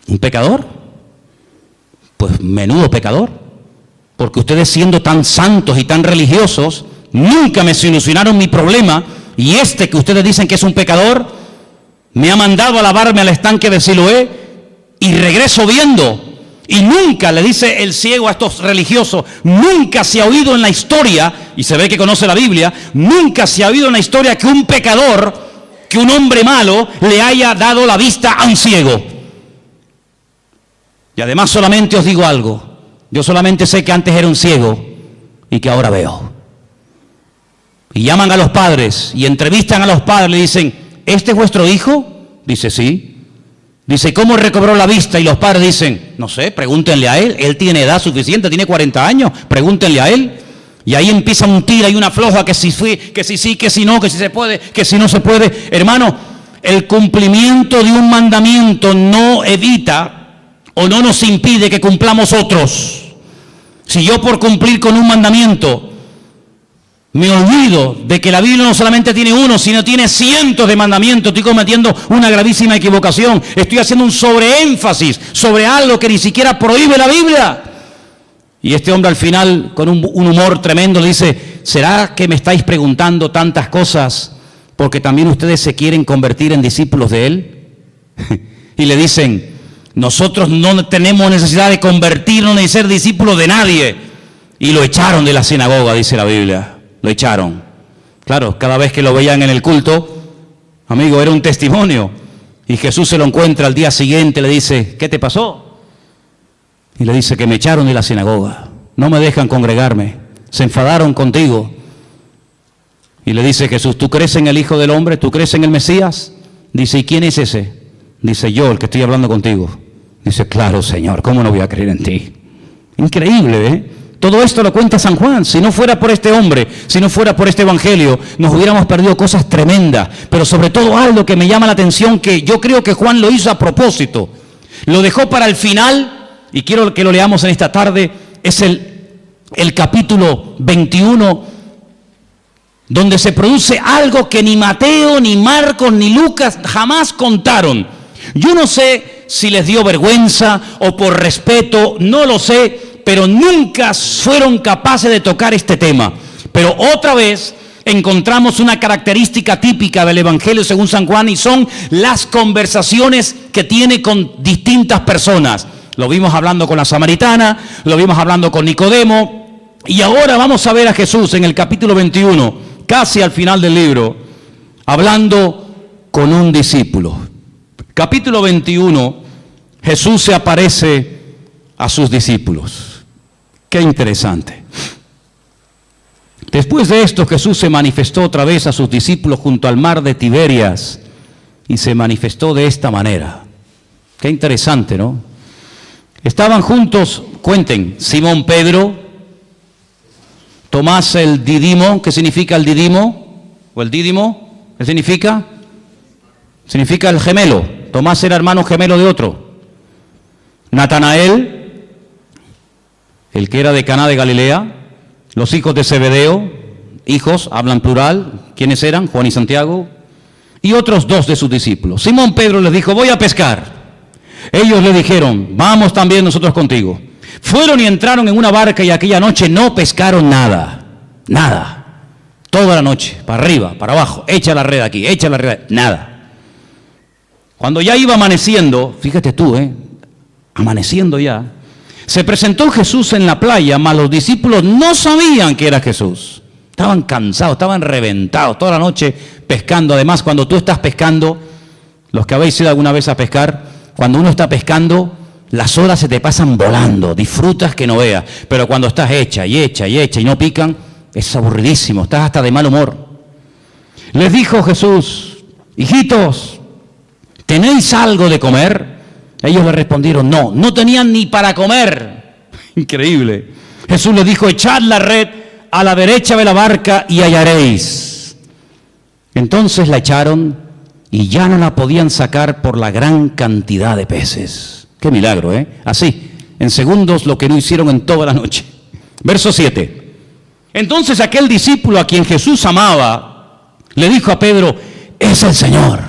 ¿Un pecador? Pues menudo pecador, porque ustedes siendo tan santos y tan religiosos, nunca me solucionaron mi problema, y este que ustedes dicen que es un pecador, me ha mandado a lavarme al estanque de Siloé, y regreso viendo. Y nunca, le dice el ciego a estos religiosos, nunca se ha oído en la historia, y se ve que conoce la Biblia, nunca se ha oído en la historia que un pecador, que un hombre malo, le haya dado la vista a un ciego. Y además solamente os digo algo, yo solamente sé que antes era un ciego y que ahora veo. Y llaman a los padres y entrevistan a los padres, le dicen, ¿este es vuestro hijo? Dice, sí. Dice, ¿cómo recobró la vista? Y los padres dicen, no sé, pregúntenle a él tiene edad suficiente, tiene 40 años, pregúntenle a él. Y ahí empieza un tira y una floja, que si sí, que si no, que si se puede, que si no se puede. Hermano, el cumplimiento de un mandamiento no evita o no nos impide que cumplamos otros. Si yo por cumplir con un mandamiento me olvido de que la Biblia no solamente tiene uno, sino tiene cientos de mandamientos, estoy cometiendo una gravísima equivocación. Estoy haciendo un sobreénfasis sobre algo que ni siquiera prohíbe la Biblia. Y este hombre al final, con un humor tremendo, le dice, ¿será que me estáis preguntando tantas cosas porque también ustedes se quieren convertir en discípulos de él? Y le dicen, nosotros no tenemos necesidad de convertirnos ni ser discípulos de nadie. Y lo echaron de la sinagoga, dice la Biblia. Lo echaron. Claro, cada vez que lo veían en el culto, amigo, era un testimonio. Y Jesús se lo encuentra al día siguiente, le dice, ¿qué te pasó? Y le dice que me echaron de la sinagoga. No me dejan congregarme. Se enfadaron contigo. Y le dice Jesús, ¿tú crees en el Hijo del Hombre? ¿Tú crees en el Mesías? Dice, ¿y quién es ese? Dice, yo, el que estoy hablando contigo. Dice, claro, Señor, ¿cómo no voy a creer en ti? Increíble, ¿eh? Todo esto lo cuenta San Juan. Si no fuera por este hombre, si no fuera por este evangelio, nos hubiéramos perdido cosas tremendas. Pero sobre todo algo que me llama la atención, que yo creo que Juan lo hizo a propósito. Lo dejó para el final, y quiero que lo leamos en esta tarde. Es el capítulo 21, donde se produce algo que ni Mateo, ni Marcos, ni Lucas jamás contaron. Yo no sé si les dio vergüenza o por respeto, no lo sé, pero nunca fueron capaces de tocar este tema. Pero otra vez encontramos una característica típica del Evangelio según San Juan, y son las conversaciones que tiene con distintas personas. Lo vimos hablando con la samaritana, lo vimos hablando con Nicodemo, y ahora vamos a ver a Jesús en el capítulo 21, casi al final del libro, hablando con un discípulo. Capítulo 21, Jesús se aparece a sus discípulos. Qué interesante. Después de esto, Jesús se manifestó otra vez a sus discípulos junto al mar de Tiberias, y se manifestó de esta manera. Qué interesante, ¿no? Estaban juntos, cuenten, Simón Pedro, Tomás el Didimo. ¿Qué significa el Didimo? ¿O el Dídimo? ¿Qué significa? Significa el gemelo. Tomás era hermano gemelo de otro. Natanael, el que era de Caná de Galilea. Los hijos de Zebedeo, hijos, hablan plural. ¿Quiénes eran? Juan y Santiago. Y otros dos de sus discípulos. Simón Pedro les dijo: voy a pescar. Ellos le dijeron: vamos también nosotros contigo. Fueron y entraron en una barca, y aquella noche no pescaron nada. Nada. Toda la noche, para arriba, para abajo, echa la red aquí, echa la red, nada. Cuando ya iba amaneciendo, fíjate tú, amaneciendo ya, se presentó Jesús en la playa, mas los discípulos no sabían que era Jesús. Estaban cansados, estaban reventados, toda la noche pescando. Además, cuando tú estás pescando, los que habéis ido alguna vez a pescar, cuando uno está pescando, las horas se te pasan volando, disfrutas que no veas. Pero cuando estás hecha y no pican, es aburridísimo, estás hasta de mal humor. Les dijo Jesús: hijitos, ¿tenéis algo de comer? Ellos le respondieron: no, no tenían ni para comer. Increíble. Jesús les dijo: echad la red a la derecha de la barca y hallaréis. Entonces la echaron, y ya no la podían sacar por la gran cantidad de peces. Qué milagro, Así, en segundos, lo que no hicieron en toda la noche. Verso 7. Entonces aquel discípulo a quien Jesús amaba le dijo a Pedro: es el Señor.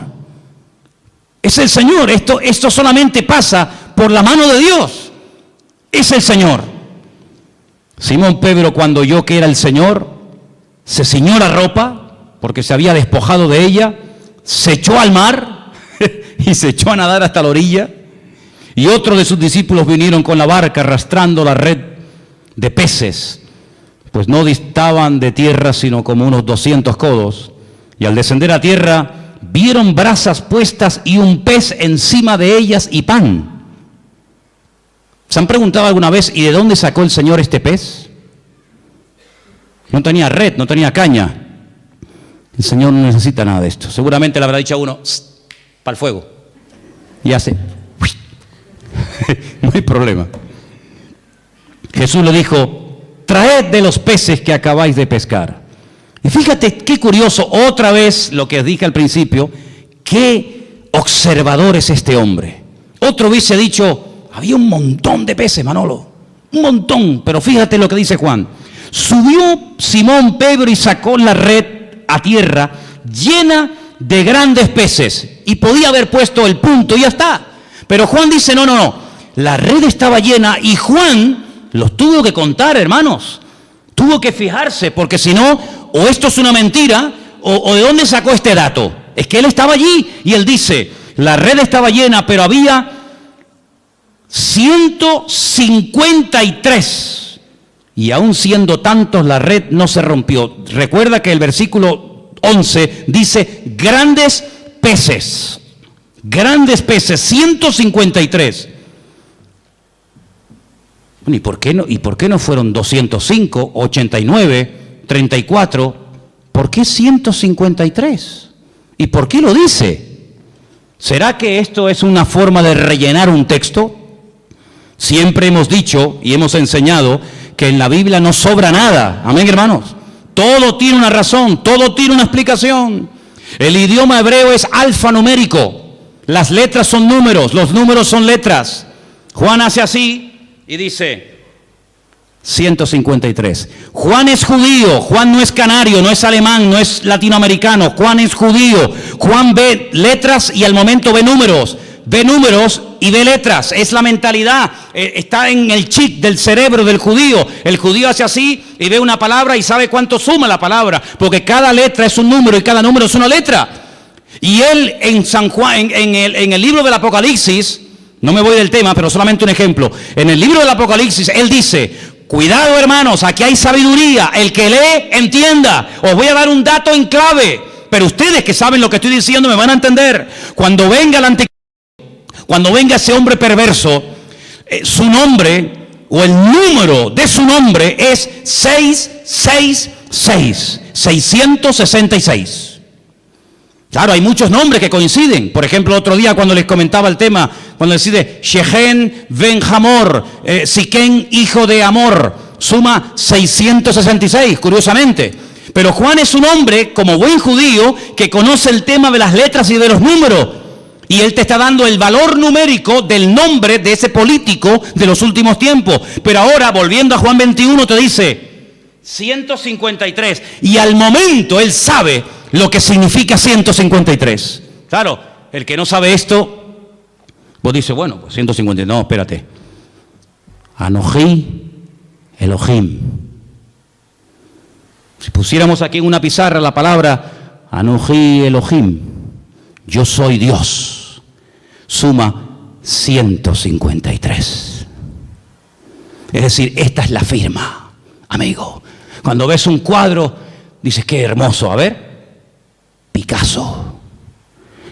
Es el Señor. Esto solamente pasa por la mano de Dios. Es el Señor. Simón Pedro, cuando oyó que era el Señor, se ciñó la ropa, porque se había despojado de ella, se echó al mar y se echó a nadar hasta la orilla. Y otros de sus discípulos vinieron con la barca arrastrando la red de peces, pues no distaban de tierra sino como unos 200 codos. Y al descender a tierra, vieron brasas puestas y un pez encima de ellas y pan. ¿Se han preguntado alguna vez: ¿y de dónde sacó el Señor este pez? No tenía red, no tenía caña. El Señor no necesita nada de esto. Seguramente le habrá dicho a uno: para el fuego. Y hace. No hay problema. Jesús le dijo: traed de los peces que acabáis de pescar. Y fíjate qué curioso, otra vez lo que dije al principio, qué observador es este hombre. Otro hubiese dicho: había un montón de peces, Manolo, un montón. Pero fíjate lo que dice Juan: subió Simón Pedro y sacó la red a tierra llena de grandes peces, y podía haber puesto el punto y ya está. Pero Juan dice: no, la red estaba llena, y Juan los tuvo que contar, hermanos. Tuvo que fijarse, porque si no, o esto es una mentira, o de dónde sacó este dato. Es que él estaba allí, y él dice: la red estaba llena, pero había 153. Y aún siendo tantos, la red no se rompió. Recuerda que el versículo 11 dice: grandes peces. Grandes peces, 153. ¿Y por qué no fueron 205, 89, 34? ¿Por qué 153? ¿Y por qué lo dice? ¿Será que esto es una forma de rellenar un texto? Siempre hemos dicho y hemos enseñado que en la Biblia no sobra nada. Amén, hermanos. Todo tiene una razón, todo tiene una explicación. El idioma hebreo es alfanumérico. Las letras son números, los números son letras. Juan hace así y dice 153. Juan es judío, Juan no es canario, no es alemán, no es latinoamericano, Juan es judío. Juan ve letras y al momento ve números y ve letras. Es la mentalidad, está en el chip del cerebro del judío. El judío hace así y ve una palabra y sabe cuánto suma la palabra, porque cada letra es un número y cada número es una letra. Y él en San Juan, en el libro del Apocalipsis, no me voy del tema, pero solamente un ejemplo. En el libro del Apocalipsis, él dice: cuidado, hermanos, aquí hay sabiduría. El que lee, entienda. Os voy a dar un dato en clave, pero ustedes que saben lo que estoy diciendo me van a entender. Cuando venga el anticristo, cuando venga ese hombre perverso, su nombre o el número de su nombre es 666, 666. Claro, hay muchos nombres que coinciden. Por ejemplo, otro día cuando les comentaba el tema, cuando decide Shehen ben Hamor, Siquén hijo de Amor, suma 666, curiosamente. Pero Juan es un hombre, como buen judío, que conoce el tema de las letras y de los números. Y él te está dando el valor numérico del nombre de ese político de los últimos tiempos. Pero ahora, volviendo a Juan 21, te dice 153. Y al momento él sabe lo que significa 153. Claro, el que no sabe esto, vos dices, bueno, pues 153, no, espérate. Anoji Elohim. Si pusiéramos aquí en una pizarra la palabra Anoji Elohim, yo soy Dios, suma 153. Es decir, esta es la firma, amigo. Cuando ves un cuadro, dices, qué hermoso, a ver. Picasso.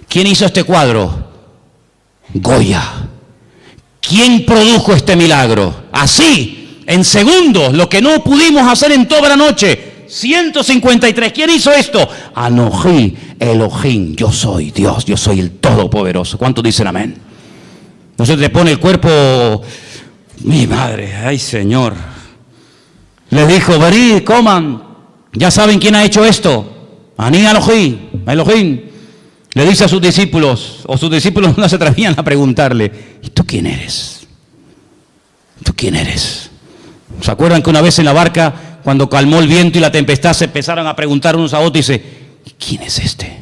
¿Quién hizo este cuadro? Goya. ¿Quién produjo este milagro? Así, en segundos, lo que no pudimos hacer en toda la noche. 153. ¿Quién hizo esto? Anoji Elohim. Yo soy Dios, yo soy el Todopoderoso. ¿Cuántos dicen amén? Entonces le pone el cuerpo, mi madre, ay Señor. Les dijo, venid, coman. Ya saben quién ha hecho esto. Aní Elohim. Le dice a sus discípulos, o sus discípulos no se atrevían a preguntarle, ¿y tú quién eres? ¿Tú quién eres? ¿Se acuerdan que una vez en la barca, cuando calmó el viento y la tempestad, se empezaron a preguntar unos a otros y dice, ¿quién es este?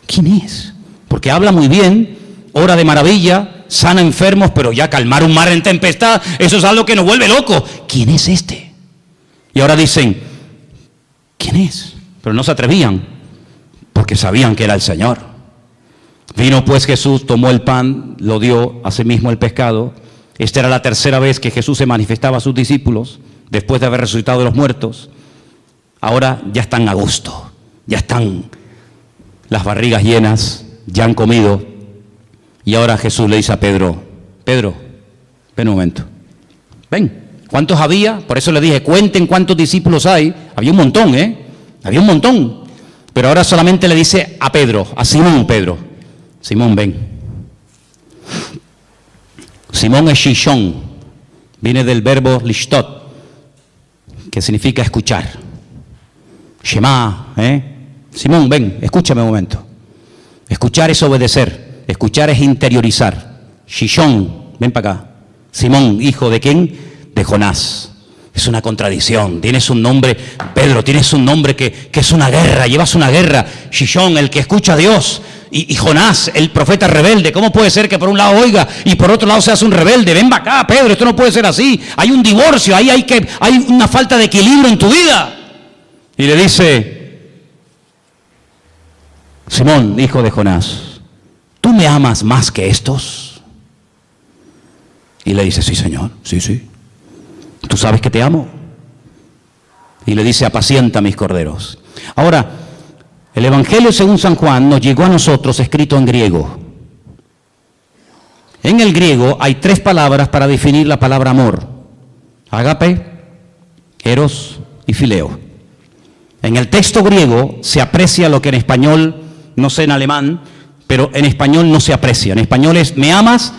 ¿Quién es? Porque habla muy bien, obra de maravilla, sana enfermos, pero ya calmar un mar en tempestad, eso es algo que nos vuelve locos. ¿Quién es este? Y ahora dicen, ¿quién es? Pero no se atrevían, porque sabían que era el Señor. Vino pues Jesús, tomó el pan, lo dio, asimismo el pescado. Esta era la tercera vez que Jesús se manifestaba a sus discípulos, después de haber resucitado de los muertos. Ahora ya están a gusto, ya están las barrigas llenas, ya han comido. Y ahora Jesús le dice a Pedro, Pedro, ven un momento, ven. ¿Cuántos había? Por eso le dije, cuenten cuántos discípulos hay. Había un montón, había un montón. Pero ahora solamente le dice a Pedro, a Simón, Pedro. Simón, ven. Simón es Shishon. Viene del verbo lishtot, que significa escuchar. Shema, Simón, ven, escúchame un momento. Escuchar es obedecer. Escuchar es interiorizar. Shishon, ven para acá. Simón, hijo de quién? De Jonás. Es una contradicción. Tienes un nombre, Pedro, tienes un nombre que es una guerra, llevas una guerra. Shishon, el que escucha a Dios, y Jonás, el profeta rebelde. ¿Cómo puede ser que por un lado oiga y por otro lado seas un rebelde? Ven acá, Pedro, esto no puede ser así. Hay un divorcio, hay una falta de equilibrio en tu vida. Y le dice, Simón, hijo de Jonás, ¿tú me amas más que estos? Y le dice, sí, Señor, sí. Tú sabes que te amo. Y le dice, apacienta mis corderos. Ahora, el Evangelio según San Juan nos llegó a nosotros escrito en griego. En el griego hay 3 palabras para definir la palabra amor: ágape, eros y fileo. En el texto griego se aprecia lo que en español, no sé en alemán, pero en español no se aprecia. En español es me amas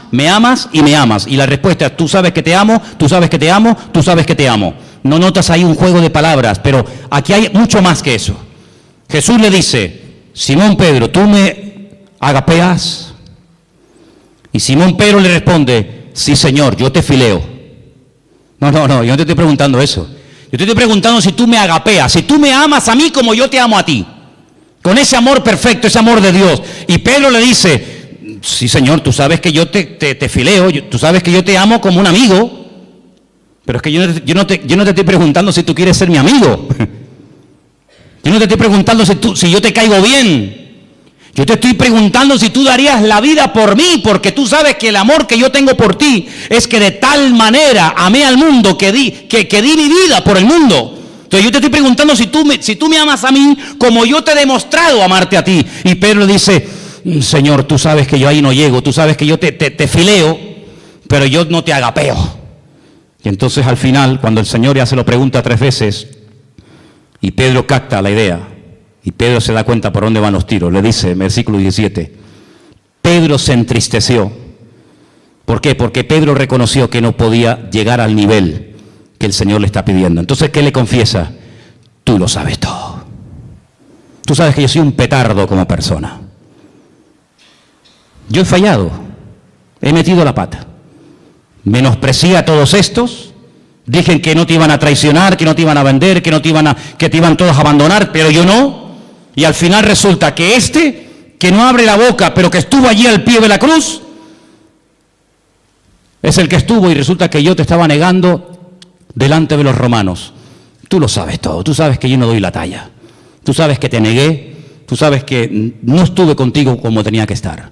y me amas. Y la respuesta es tú sabes que te amo, tú sabes que te amo, tú sabes que te amo. No notas ahí un juego de palabras, pero aquí hay mucho más que eso. Jesús le dice, Simón Pedro, ¿tú me agapeas? Y Simón Pedro le responde, sí Señor, yo te fileo. No, yo no te estoy preguntando eso. Yo te estoy preguntando si tú me agapeas, si tú me amas a mí como yo te amo a ti. Con ese amor perfecto, ese amor de Dios. Y Pedro le dice, sí Señor, tú sabes que yo te fileo, tú sabes que yo te amo como un amigo. Pero es que yo no te estoy preguntando si tú quieres ser mi amigo. Yo no te estoy preguntando si yo te caigo bien. Yo te estoy preguntando si tú darías la vida por mí, porque tú sabes que el amor que yo tengo por ti es que de tal manera amé al mundo que di mi vida por el mundo. Entonces yo te estoy preguntando si tú me amas a mí como yo te he demostrado amarte a ti. Y Pedro le dice, Señor, tú sabes que yo ahí no llego, tú sabes que yo te fileo, pero yo no te agapeo. Y entonces al final, cuando el Señor ya se lo pregunta 3 veces, y Pedro capta la idea, y Pedro se da cuenta por dónde van los tiros, le dice, versículo 17, Pedro se entristeció. ¿Por qué? Porque Pedro reconoció que no podía llegar al nivel que el Señor le está pidiendo. Entonces, ¿qué le confiesa? Tú lo sabes todo. Tú sabes que yo soy un petardo como persona. Yo he fallado, he metido la pata. Menosprecié a todos estos. Dije que no te iban a traicionar, que no te iban a vender, que te iban todos a abandonar, pero yo no. Y al final resulta que que no abre la boca, pero que estuvo allí al pie de la cruz, es el que estuvo, y resulta que yo te estaba negando delante de los romanos. Tú lo sabes todo, tú sabes que yo no doy la talla. Tú sabes que te negué, tú sabes que no estuve contigo como tenía que estar.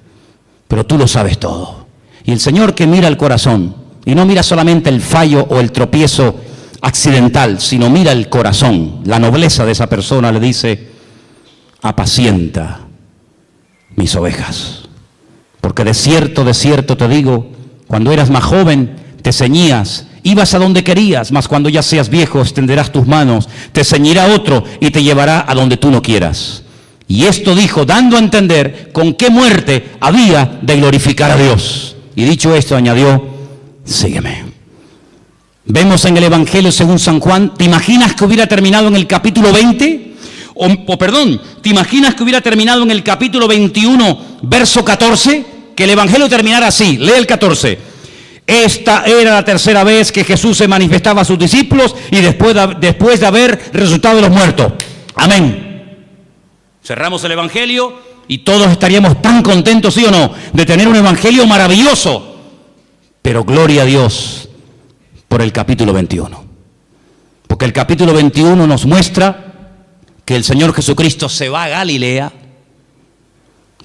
Pero tú lo sabes todo. Y el Señor, que mira el corazón, y no mira solamente el fallo o el tropiezo accidental, sino mira el corazón, la nobleza de esa persona, le dice, apacienta mis ovejas. Porque de cierto te digo, cuando eras más joven te ceñías, ibas a donde querías, mas cuando ya seas viejo extenderás tus manos, te ceñirá otro y te llevará a donde tú no quieras. Y esto dijo, dando a entender con qué muerte había de glorificar a Dios. Y dicho esto, añadió, sígueme. Vemos en el Evangelio según San Juan, ¿te imaginas que hubiera terminado en el capítulo 20? ¿Te imaginas que hubiera terminado en el capítulo 21, verso 14? Que el Evangelio terminara así, lee el 14. Esta era la tercera vez que Jesús se manifestaba a sus discípulos y después de haber resucitado de los muertos. Amén. Cerramos el Evangelio y todos estaríamos tan contentos, ¿sí o no?, de tener un Evangelio maravilloso. Pero gloria a Dios por el capítulo 21. Porque el capítulo 21 nos muestra que el Señor Jesucristo se va a Galilea,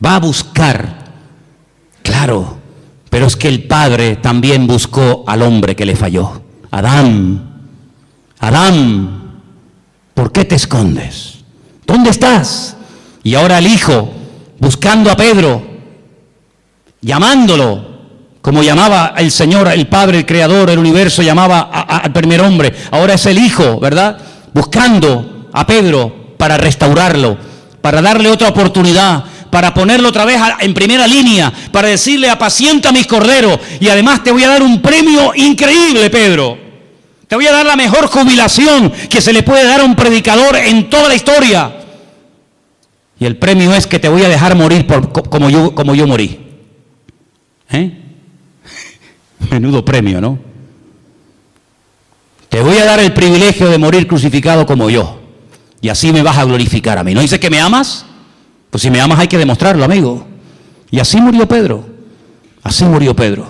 va a buscar, claro, pero es que el Padre también buscó al hombre que le falló. Adán, ¿por qué te escondes? ¿Dónde estás? Y ahora el Hijo, buscando a Pedro, llamándolo, como llamaba el Señor, el Padre, el Creador, el universo, llamaba al primer hombre. Ahora es el Hijo, ¿verdad?, buscando a Pedro para restaurarlo, para darle otra oportunidad, para ponerlo otra vez en primera línea, para decirle, apacienta mis corderos, y además te voy a dar un premio increíble, Pedro. Te voy a dar la mejor jubilación que se le puede dar a un predicador en toda la historia. Y el premio es que te voy a dejar morir como yo morí. Menudo premio, ¿no? Te voy a dar el privilegio de morir crucificado como yo. Y así me vas a glorificar a mí. ¿No dice que me amas? Pues si me amas hay que demostrarlo, amigo. Y así murió Pedro. Así murió Pedro.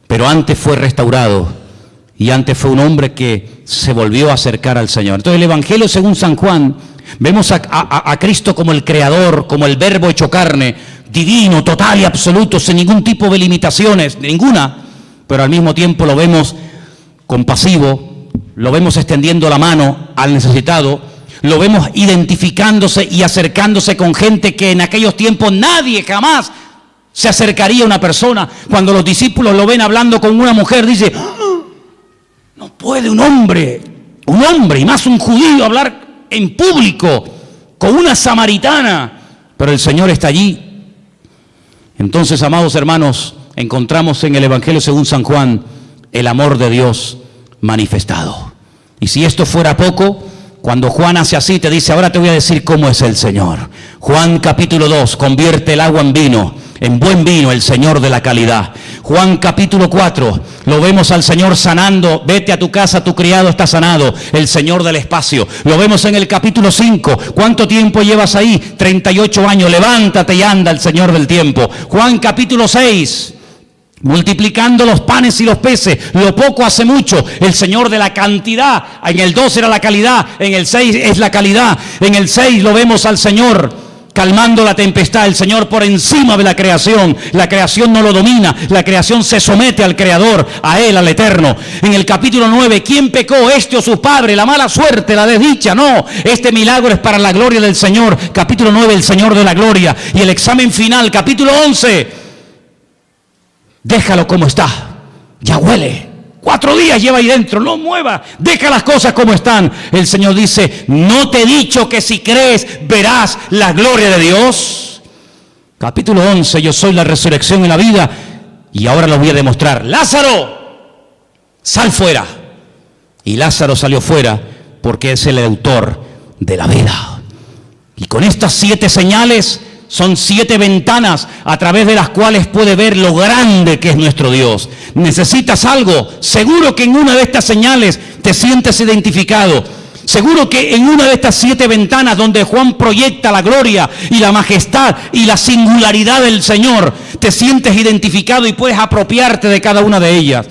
Pero antes fue restaurado. Y antes fue un hombre que se volvió a acercar al Señor. Entonces el Evangelio según San Juan, vemos a Cristo como el Creador, como el Verbo hecho carne, divino, total y absoluto, sin ningún tipo de limitaciones, ninguna. Pero al mismo tiempo lo vemos compasivo, lo vemos extendiendo la mano al necesitado, lo vemos identificándose y acercándose con gente que en aquellos tiempos nadie jamás se acercaría a una persona. Cuando los discípulos lo ven hablando con una mujer, dice, no puede un hombre y más un judío hablar en público con una samaritana. Pero el Señor está allí Entonces, amados hermanos, encontramos en el Evangelio según San Juan el amor de Dios manifestado. Y si esto fuera poco, cuando Juan hace así, te dice, ahora te voy a decir cómo es el Señor. Juan capítulo 2, convierte el agua en vino, en buen vino, el Señor de la calidad. Juan capítulo 4, lo vemos al Señor sanando, vete a tu casa, tu criado está sanado, el Señor del espacio. Lo vemos en el capítulo 5, ¿cuánto tiempo llevas ahí? 38 años, levántate y anda, el Señor del tiempo. Juan capítulo 6, multiplicando los panes y los peces, lo poco hace mucho, el Señor de la cantidad. En el 2 era la calidad, en el 6 es la calidad. En el 6 lo vemos al Señor calmando la tempestad, el Señor por encima de la creación no lo domina, la creación se somete al Creador, a Él, al Eterno. En el capítulo 9, ¿quién pecó? Este o su padre, la mala suerte, la desdicha. No, este milagro es para la gloria del Señor. Capítulo 9, el Señor de la gloria. Y el examen final, capítulo 11, déjalo como está, ya huele. 4 días lleva ahí dentro, no mueva, deja las cosas como están. El Señor dice, ¿no te he dicho que si crees verás la gloria de Dios? Capítulo 11, yo soy la resurrección y la vida, y ahora lo voy a demostrar. Lázaro, sal fuera. Y Lázaro salió fuera porque es el autor de la vida. Y con estas 7 señales, son 7 ventanas a través de las cuales puede ver lo grande que es nuestro Dios. ¿Necesitas algo? Seguro que en una de estas señales te sientes identificado. Seguro que en una de estas 7 ventanas donde Juan proyecta la gloria y la majestad y la singularidad del Señor, te sientes identificado y puedes apropiarte de cada una de ellas.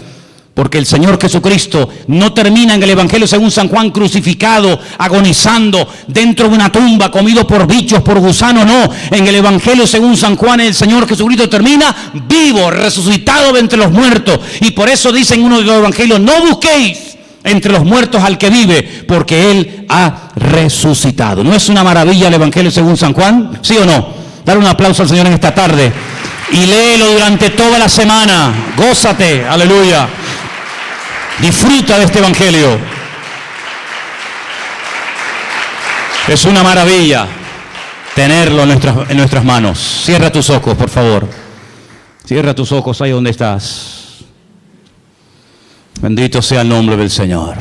Porque el Señor Jesucristo no termina en el Evangelio según San Juan crucificado, agonizando dentro de una tumba, comido por bichos, por gusanos. No, en el Evangelio según San Juan el Señor Jesucristo termina vivo, resucitado de entre los muertos. Y por eso dice en uno de los Evangelios, no busquéis entre los muertos al que vive, porque Él ha resucitado. ¿No es una maravilla el Evangelio según San Juan? ¿Sí o no? Dar un aplauso al Señor en esta tarde y léelo durante toda la semana. Gózate, aleluya. Disfruta de este Evangelio. Es una maravilla tenerlo en nuestras manos. Cierra tus ojos, por favor. Cierra tus ojos ahí donde estás. Bendito sea el nombre del Señor.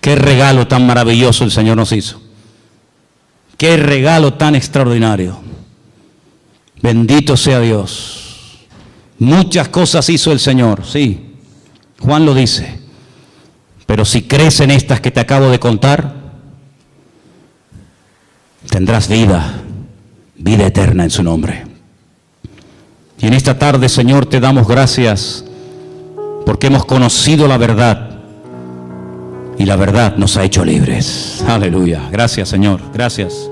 Qué regalo tan maravilloso el Señor nos hizo. Qué regalo tan extraordinario. Bendito sea Dios. Muchas cosas hizo el Señor, sí. Juan lo dice, pero si crees en estas que te acabo de contar, tendrás vida eterna en su nombre. Y en esta tarde, Señor, te damos gracias porque hemos conocido la verdad y la verdad nos ha hecho libres. Aleluya. Gracias, Señor. Gracias.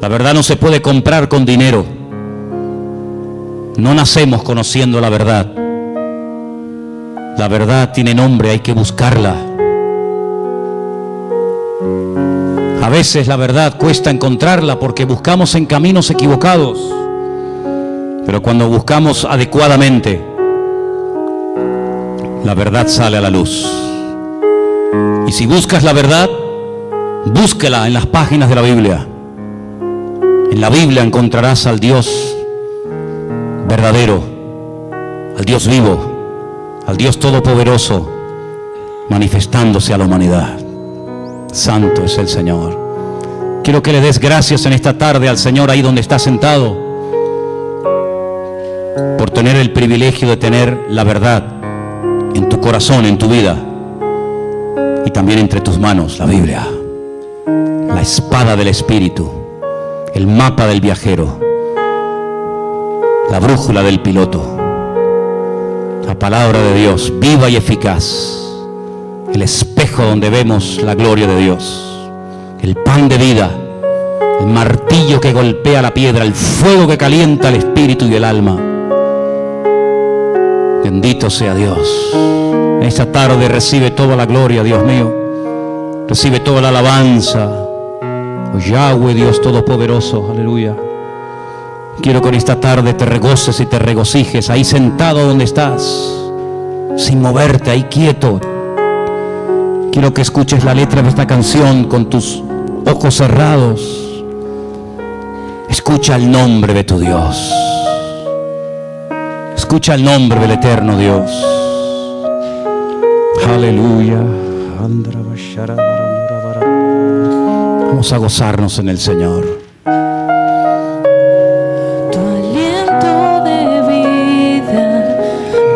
La verdad no se puede comprar con dinero. No nacemos conociendo la verdad. La verdad tiene nombre, hay que buscarla. A veces la verdad cuesta encontrarla porque buscamos en caminos equivocados. Pero cuando buscamos adecuadamente, la verdad sale a la luz. Y si buscas la verdad, búsquela en las páginas de la Biblia. En la Biblia encontrarás al Dios verdadero, al Dios vivo, al Dios todopoderoso, manifestándose a la humanidad. Santo es el Señor. Quiero que le des gracias en esta tarde al Señor ahí donde está sentado, por tener el privilegio de tener la verdad en tu corazón, en tu vida, y también entre tus manos la Biblia, la espada del Espíritu, el mapa del viajero, la brújula del piloto, la palabra de Dios viva y eficaz, el espejo donde vemos la gloria de Dios, el pan de vida, el martillo que golpea la piedra, el fuego que calienta el espíritu y el alma. Bendito sea Dios. En esta tarde recibe toda la gloria, Dios mío. Recibe toda la alabanza. Oh Yahweh, Dios todopoderoso, aleluya. Quiero que en esta tarde te regoces y te regocijes ahí sentado donde estás, sin moverte, ahí quieto. Quiero que escuches la letra de esta canción con tus ojos cerrados. Escucha el nombre de tu Dios. Escucha el nombre del eterno Dios. Aleluya. Vamos a gozarnos en el Señor. Tu aliento de vida,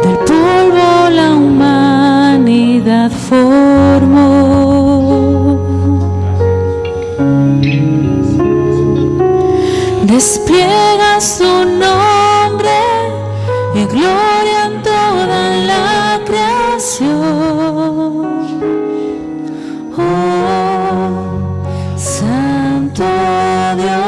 del polvo la humanidad formó. Despliegas tu nombre y gloria en toda la creación. Oh, Santo Dios.